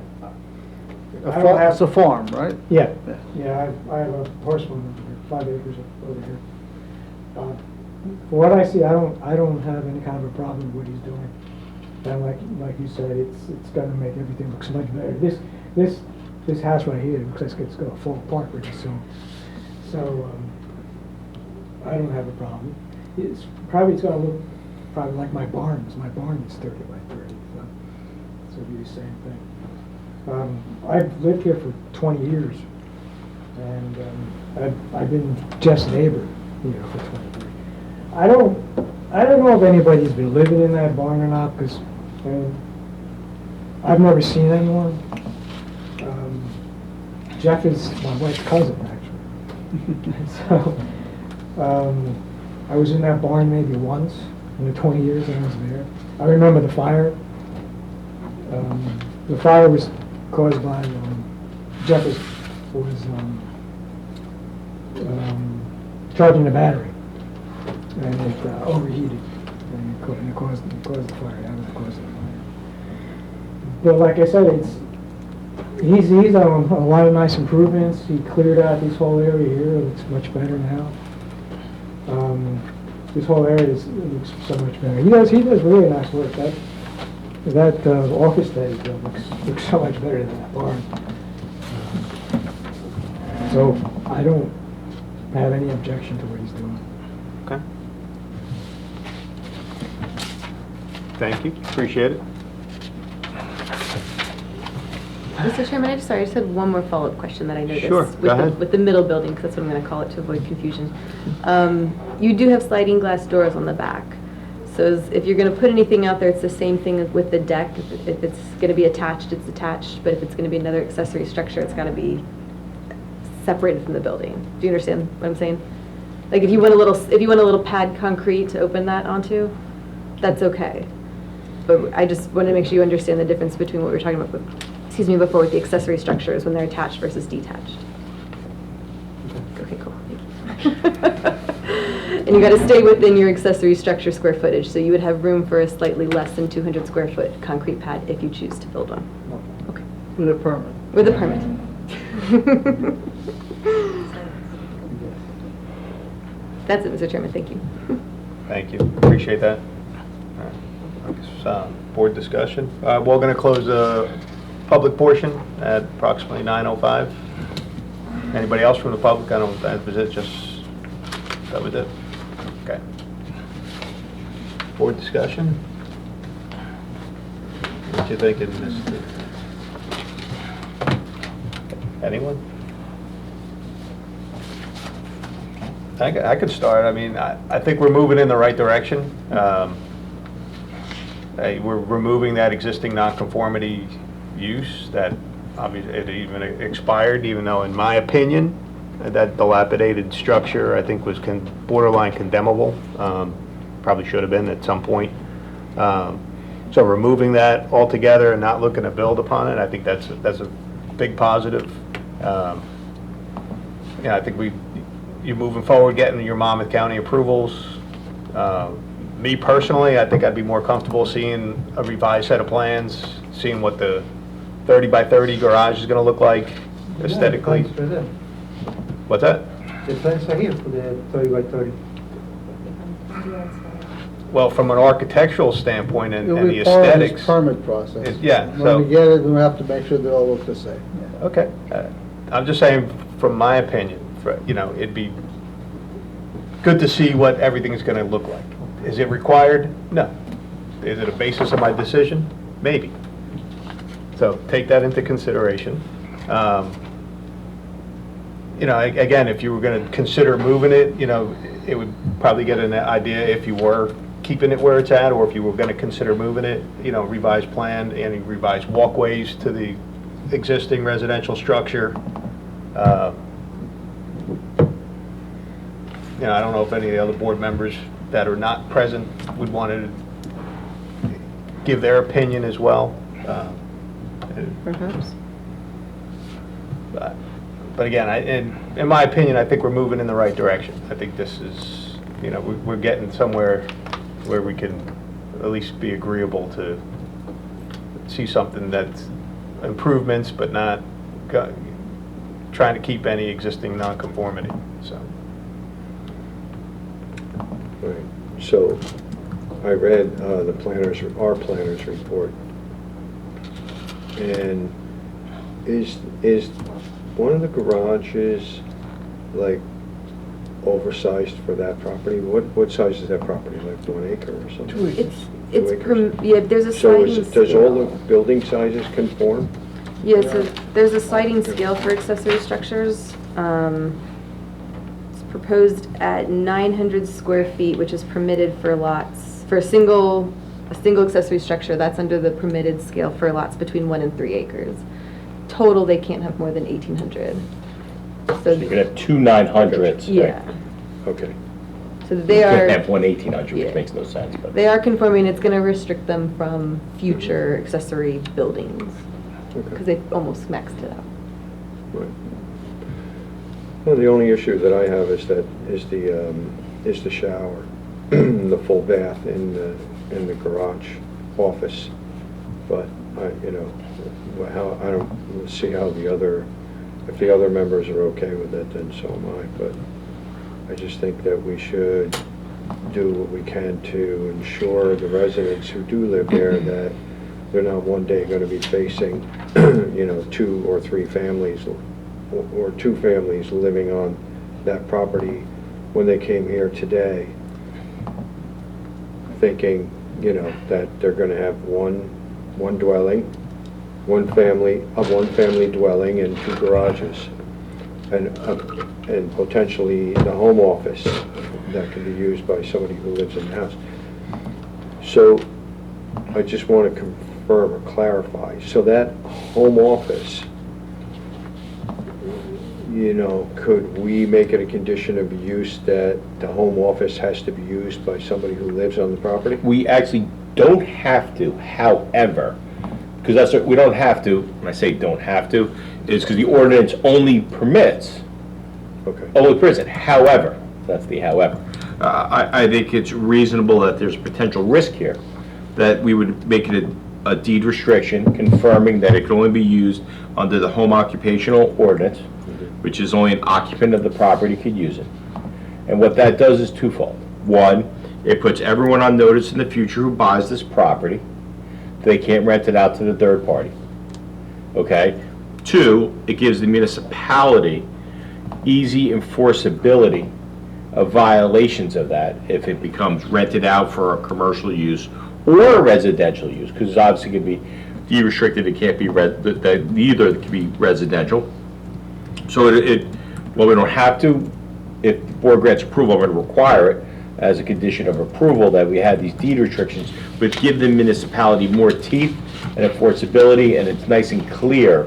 It's a farm, right? Yeah, yeah, I have a horse farm over here, 5 acres over here. From what I see, I don't have any kind of a problem with what he's doing. And like you said, it's gonna make everything look so much better. This house right here looks like it's gonna fall apart pretty soon. So, I don't have a problem. It's gonna look probably like my barn, because my barn is 30 by 30, so it'll be the same thing. I've lived here for 20 years, and I've been Jeff's neighbor, for 20 years. I don't know if anybody's been living in that barn or not, because I've never seen anyone. Jeff is my wife's cousin, actually. So, I was in that barn maybe once in the 20 years that I was there. I remember the fire. The fire was caused by, Jeff was charging the battery, and it overheated, and it caused the fire. That was the cause of the fire. But like I said, he's done a lot of nice improvements. He cleared out this whole area here. It looks much better now. This whole area looks so much better. He does really nice work. That office that he built looks so much better than that barn. So I don't have any objection to what he's doing. Okay. Thank you, appreciate it. Mr. Chairman, I just had one more follow-up question that I noticed. Sure, with go ahead. With the middle building, because that's what I'm going to call it to avoid confusion. You do have sliding glass doors on the back. So if you're going to put anything out there, it's the same thing with the deck. If it's going to be attached, it's attached. But if it's going to be another accessory structure, it's got to be separated from the building. Do you understand what I'm saying? Like if you want a little pad concrete to open that onto, that's okay. But I just want to make sure you understand the difference between what we were talking about before with the accessory structures when they're attached versus detached. Okay, cool. Thank you. And you got to stay within your accessory structure square footage, so you would have room for a slightly less than 200 square foot concrete pad if you choose to build one. Okay. With a permit. With a permit. That's it, Mr. Chairman. Thank you. Thank you, appreciate that. All right. Board discussion. We're going to close the public portion at approximately 9:05. Anybody else from the public? I don't, that was it, that was it? Okay. Board discussion? What you thinking, Mr.? Anyone? I could start. I mean, I think we're moving in the right direction. We're removing that existing nonconformity use that obviously it even expired, even though in my opinion, that dilapidated structure I think was borderline condemnable. Probably should have been at some point. So removing that altogether and not looking to build upon it, I think that's a big positive. I think you're moving forward, getting your Monmouth County approvals. Me personally, I think I'd be more comfortable seeing a revised set of plans, seeing what the 30 by 30 garage is going to look like aesthetically. Yeah, the plans are there. What's that? The plans are here for the 30 by 30. Well, from an architectural standpoint and It'll the be part of aesthetics. this permit process. Yeah, When so. we get it, we have to make sure they all look the same. Okay. I'm just saying, from my opinion, it'd be good to see what everything's going to look like. Is it required? No. Is it a basis of my decision? Maybe. So take that into consideration. Again, if you were going to consider moving it, it would probably get an idea if you were keeping it where it's at, or if you were going to consider moving it, revised plan, any revised walkways to the existing residential structure. I don't know if any of the other board members that are not present would want to give their opinion as well. Perhaps. But again, in my opinion, I think we're moving in the right direction. I think this is, we're getting somewhere where we can at least be agreeable to see something that's improvements, but not trying to keep any existing nonconformity, so. Right. So I read our planner's report. And is one of the garages like oversized for that property? What size is that property, like 1 acre or something? Yeah, there's a So sliding does all the scale. building sizes conform? Yeah, so there's a sliding scale for accessory structures. It's proposed at 900 square feet, which is permitted for lots, for a single accessory structure, that's under the permitted scale for lots between 1 and 3 acres. Total, they can't have more than 1,800. So you could have 2 900s. Yeah. Okay. So they You are. couldn't have 1 1800, Yeah. which makes no sense, but. They are conforming, it's gonna restrict them from future accessory buildings, because they've almost maxed it out. Right. Well, the only issue that I have is the shower, the full bath in the garage office. But I don't see how if the other members are okay with it, then so am I. But I just think that we should do what we can to ensure the residents who do live there that they're not one day going to be facing, 2 or 3 families or 2 families living on that property when they came here today, thinking, that they're going to have one dwelling, one family dwelling and 2 garages, and potentially the home office that can be used by somebody who lives in the house. So I just want to confirm or clarify. So that home office, could we make it a condition of use that the home office has to be used by somebody who lives on the property? We actually don't have to, however, because we don't have to, when I say don't have to, is because the ordinance only permits, it. However, that's the however. I think it's reasonable that there's potential risk here, that we would make it a deed restriction confirming that it can only be used under the home occupational ordinance, which is only an occupant of the property could use it. And what that does is twofold. One, it puts everyone on notice in the future who buys this property, they can't rent it out to the third party. Okay? 2, it gives the municipality easy enforceability of violations of that if it becomes rented out for a commercial use or a residential use, because it's obviously going to be deed restricted, it can't be, neither can be residential. So we don't have to, if the board grants approval, I'm going to require it as a condition of approval that we have these deed restrictions, but give the municipality more teeth and enforceability, and it's nice and clear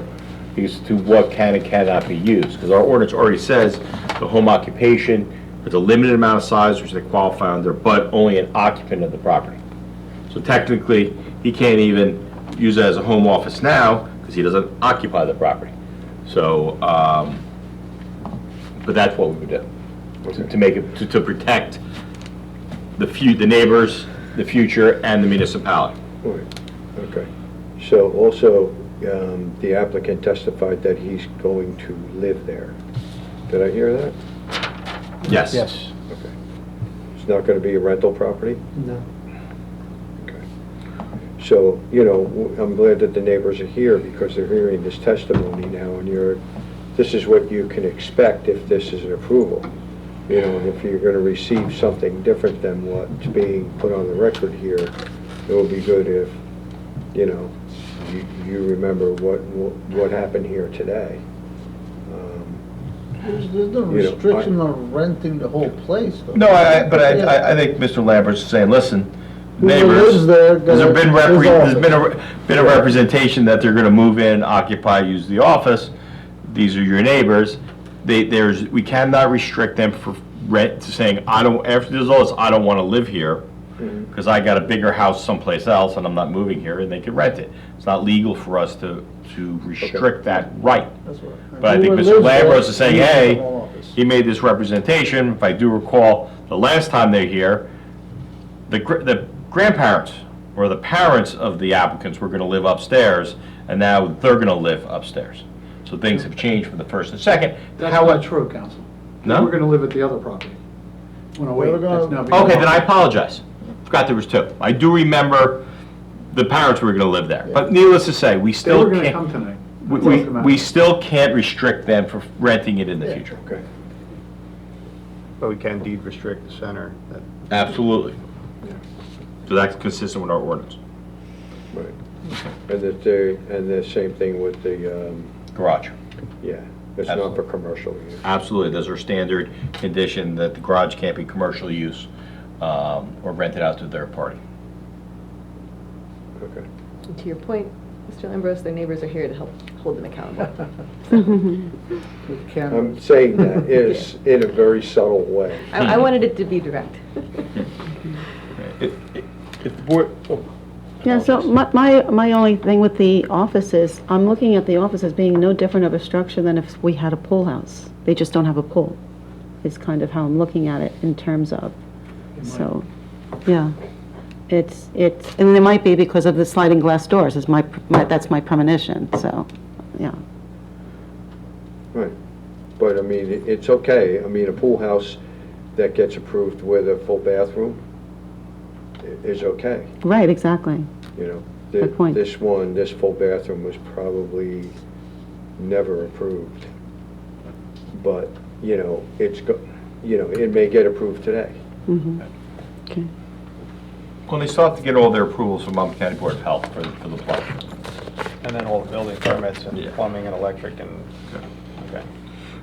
as to what can and cannot be used. Because our ordinance already says the home occupation, with a limited amount of size, which they qualify under, but only an occupant of the property. So technically, he can't even use it as a home office now, because he doesn't occupy the property. So, but that's what we would do, to make it, to protect the neighbors, the future, and the municipality. Right. Okay. So also, the applicant testified that he's going to live there. Did I hear that? Yes. Yes. Okay. It's not going to be a rental property? No. Okay. So, I'm glad that the neighbors are here because they're hearing this testimony now, and this is what you can expect if this is an approval. And if you're going to receive something different than what's being put on the record here, it would be good if, you remember what happened here today. There's no restriction on renting the whole place, though. No, I think Mr. Lambert's saying, listen, Whoever neighbors, lives there, there's been his a representation that they're going to move in, occupy, use the office. These are your neighbors. We cannot restrict them for rent, to saying, after there's all this, I don't want to live here because I got a bigger house someplace else and I'm not moving here, and they can rent it. It's not legal for us to restrict that right. That's right. But I think Whoever Mr. lives there, Lambros is saying, lives in hey, the home office. he made this representation. If I do recall, the last time they're here, the grandparents or the parents of the applicants were gonna live upstairs, and now they're gonna live upstairs. So things have changed for the first and second. That's not true, Counsel. No? We're going to live at the other property. 108, They were gonna- that's now being Okay, then I demolished. apologize. Forgot there was two. I do remember the parents were gonna live there, but needless to say, we They still were going to come can't, tonight. we, That's all we that matters. we still can't restrict them for renting it in the future. Okay. But we can deed restrict the center. Absolutely. So that's consistent with our ordinance. Right. And the same thing with the, Garage. yeah, it's not for commercial use. Absolutely, those are standard condition that the garage can't be commercial use, or rented out to a third party. Okay. And to your point, Mr. Lambros, their neighbors are here to help hold them accountable. With cameras. I'm saying that is in a very subtle way. I wanted it to be direct. If the board, Yeah, so my only thing with the office is, I'm looking at the office as being no different of a structure than if we had a pool house. They just don't have a pool, is kind of how I'm looking at it in terms of, so, yeah. It's, and it might be because of the sliding glass doors, is that's my premonition, so, yeah. Right. But, I mean, it's okay. I mean, a pool house that gets approved with a full bathroom is okay, Right, exactly. you know? Good point. This full bathroom was probably never approved. But, you know, it may get approved today. Okay. well, they still have to get all their approvals from Monmouth County Board of Health for the plumbing. And then all the building permits and Yeah. plumbing and electric and, okay.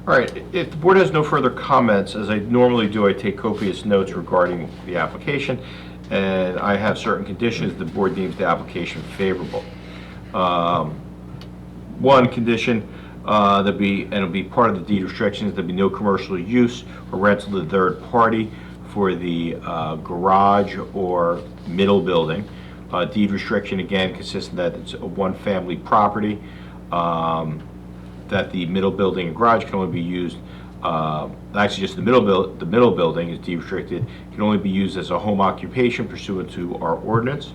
All right, if the board has no further comments, as I normally do, I take copious notes regarding the application, and I have certain conditions the board deems the application favorable. One condition, and it'll be part of the deed restrictions, there'll be no commercial use or rental to the third party for the garage or middle building. Deed restriction, again, consistent that it's a one-family property, that the middle building and garage can only be used, actually just the middle building is deed restricted, can only be used as a home occupation pursuant to our ordinance.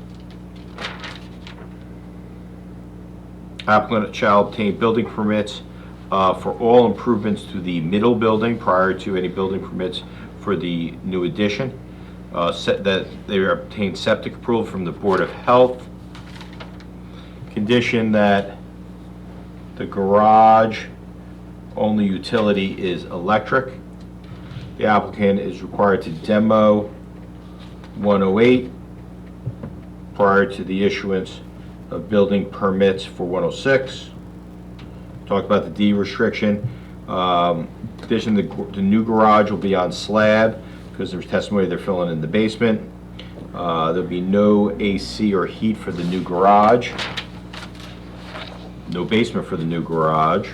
Applicant shall obtain building permits for all improvements to the middle building prior to any building permits for the new addition. That they obtain septic approval from the Board of Health. Condition that the garage only utility is electric. The applicant is required to demo 108 prior to the issuance of building permits for 106. Talked about the D restriction. Condition, the new garage will be on slab because there's testimony they're filling in the basement. There'll be no AC or heat for the new garage. No basement for the new garage.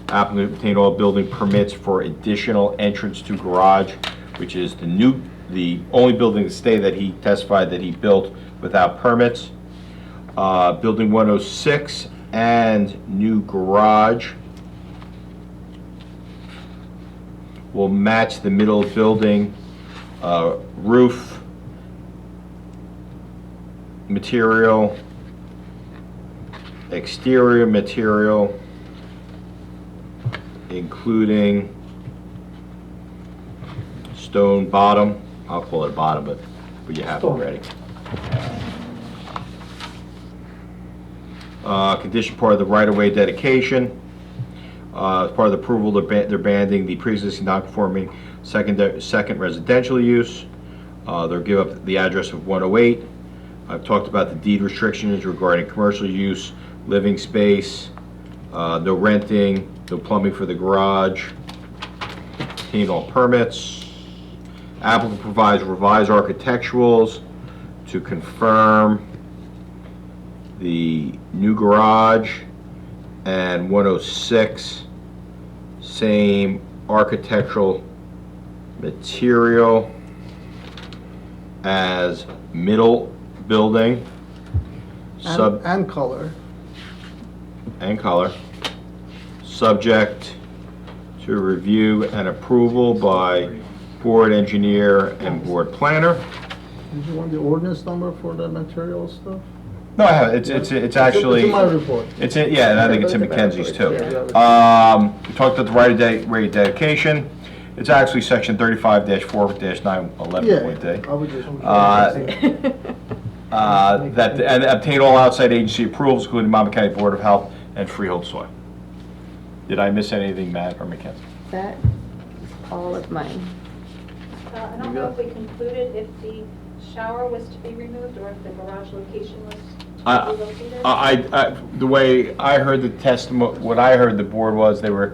Applicant obtain all building permits for additional entrance to garage, which is the only building to stay that he testified that he built without permits. Building 106 and new garage will match the middle building roof material, exterior material, including stone bottom. I'll call it bottom, but you have it already. Condition part of the right-of-way dedication. As part of the approval, they're banding the pre-existing non-conforming second residential use. They'll give up the address of 108. I've talked about the deed restrictions regarding commercial use, living space, no renting, no plumbing for the garage, obtain all permits. Applicant provides revised architecturals to confirm the new garage and 106, same architectural material as middle building. And color. And color, subject to review and approval by board engineer and board planner. Did you want the ordinance number for the material stuff? No, I have, it's actually. It's in my report. Yeah, and I think it's in Mackenzie's too. We talked about the right of dedication. It's actually section 35-4-911.a. I would just. That, and obtain all outside agency approvals, including Monmouth County Board of Health and Freehold Soil. Did I miss anything, Matt or Mackenzie? That is all of mine. I don't know if we concluded if the shower was to be removed or if the garage location was to be located. The way I heard the testimony, what I heard the board was they were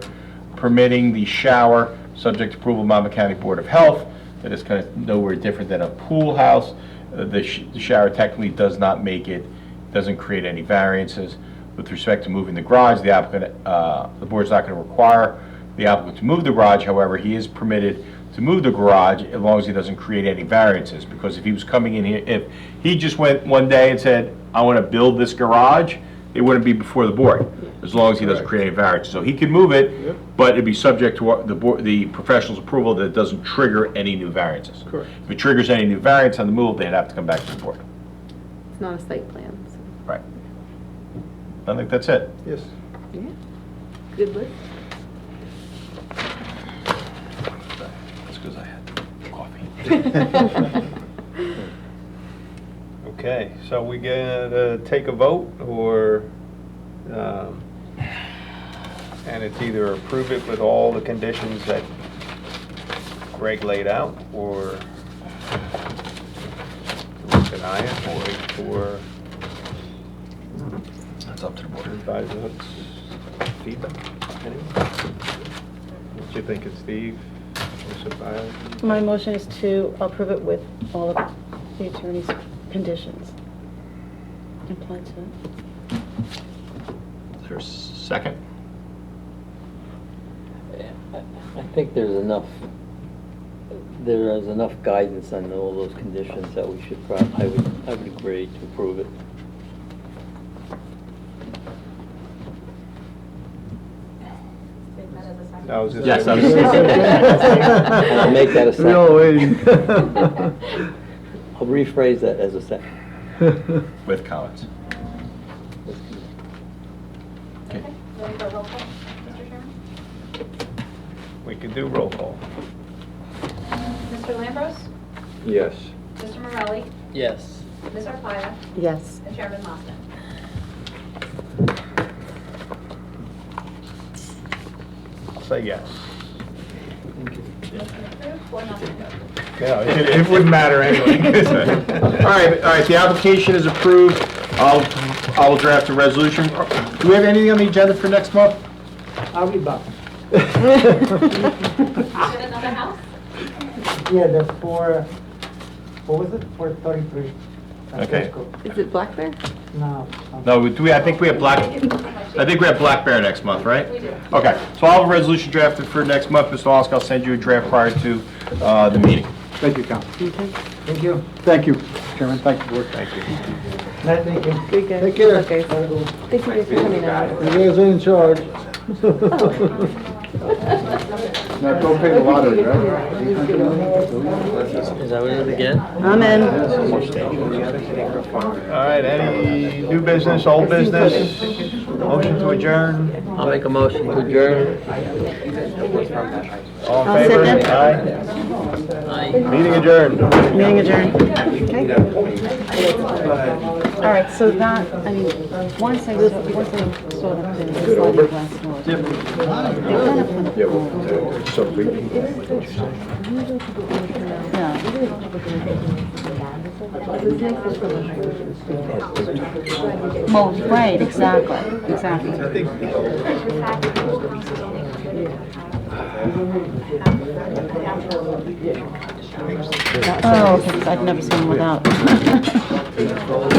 permitting the shower subject to approval of Monmouth County Board of Health. That is kind of nowhere different than a pool house. The shower technically does not make it, doesn't create any variances. With respect to moving the garage, the applicant, the board's not going to require the applicant to move the garage. However, he is permitted to move the garage as long as he doesn't create any variances. Because if he was coming in here, if he just went one day and said, I want to build this garage, it wouldn't be before the board, as long as he doesn't create any variances. So he could move it, but it'd be subject to the professional's approval that it doesn't trigger any new variances. Correct. If it triggers any new variance on the move, they'd have to come back to the board. It's not a site plan, so. Right. I think that's it. Yes. Yeah. Good list. That's because I had coffee. Okay, so we gonna take a vote, or, and it's either approve it with all the conditions that Greg laid out, or deny it, or wait for That's up to the board. advisor's feedback. Anyone? What do you think, Steve? Mr. Byers? My motion is to approve it with all of the attorney's conditions applied to it. Is there a second? I think there is enough guidance on all those conditions that we should I would agree to approve it. I was just- Yes, I was. I'll make that a second. We're all waiting. I'll rephrase that as a second. With comments. Okay, ready for a roll call, Mr. Chairman? We can do roll call. Mr. Lambros? Yes. Mr. Morelli? Yes. Ms. Arpaia? Yes. And Chairman Mosman? I'll say yes. Motion approved, 4-0. Yeah, it wouldn't matter anyway. All right, the application is approved. I will draft a resolution. Do we have anything on the agenda for next month? I'll be back. Is it another house? Yeah, the what was it? 433. Okay. Is it Black Bear? No. No, I think we have Black Bear next month, right? We do. Okay, so I'll have a resolution drafted for next month. Mr. Osk, I'll send you a draft prior to the meeting. Thank you, Council. Thank you. Thank you, Chairman. Thank you, Board. Thank you. Night, thank you. Good guys. Take care. Okay. Thank you guys for coming out. You guys are in charge. Now, go pay the lottery, right? Is that what it is again? I'm in. All right, any new business, old business? Motion to adjourn? I'll make a motion to adjourn. All I'll in favor? second. Aye. Meeting adjourned. Meeting adjourned. Okay. All right, so that, I mean, once I saw them in the sliding glass doors, they kind of put a pool. Yeah. Well, right, exactly. Oh, okay, 'cause I've never seen them without.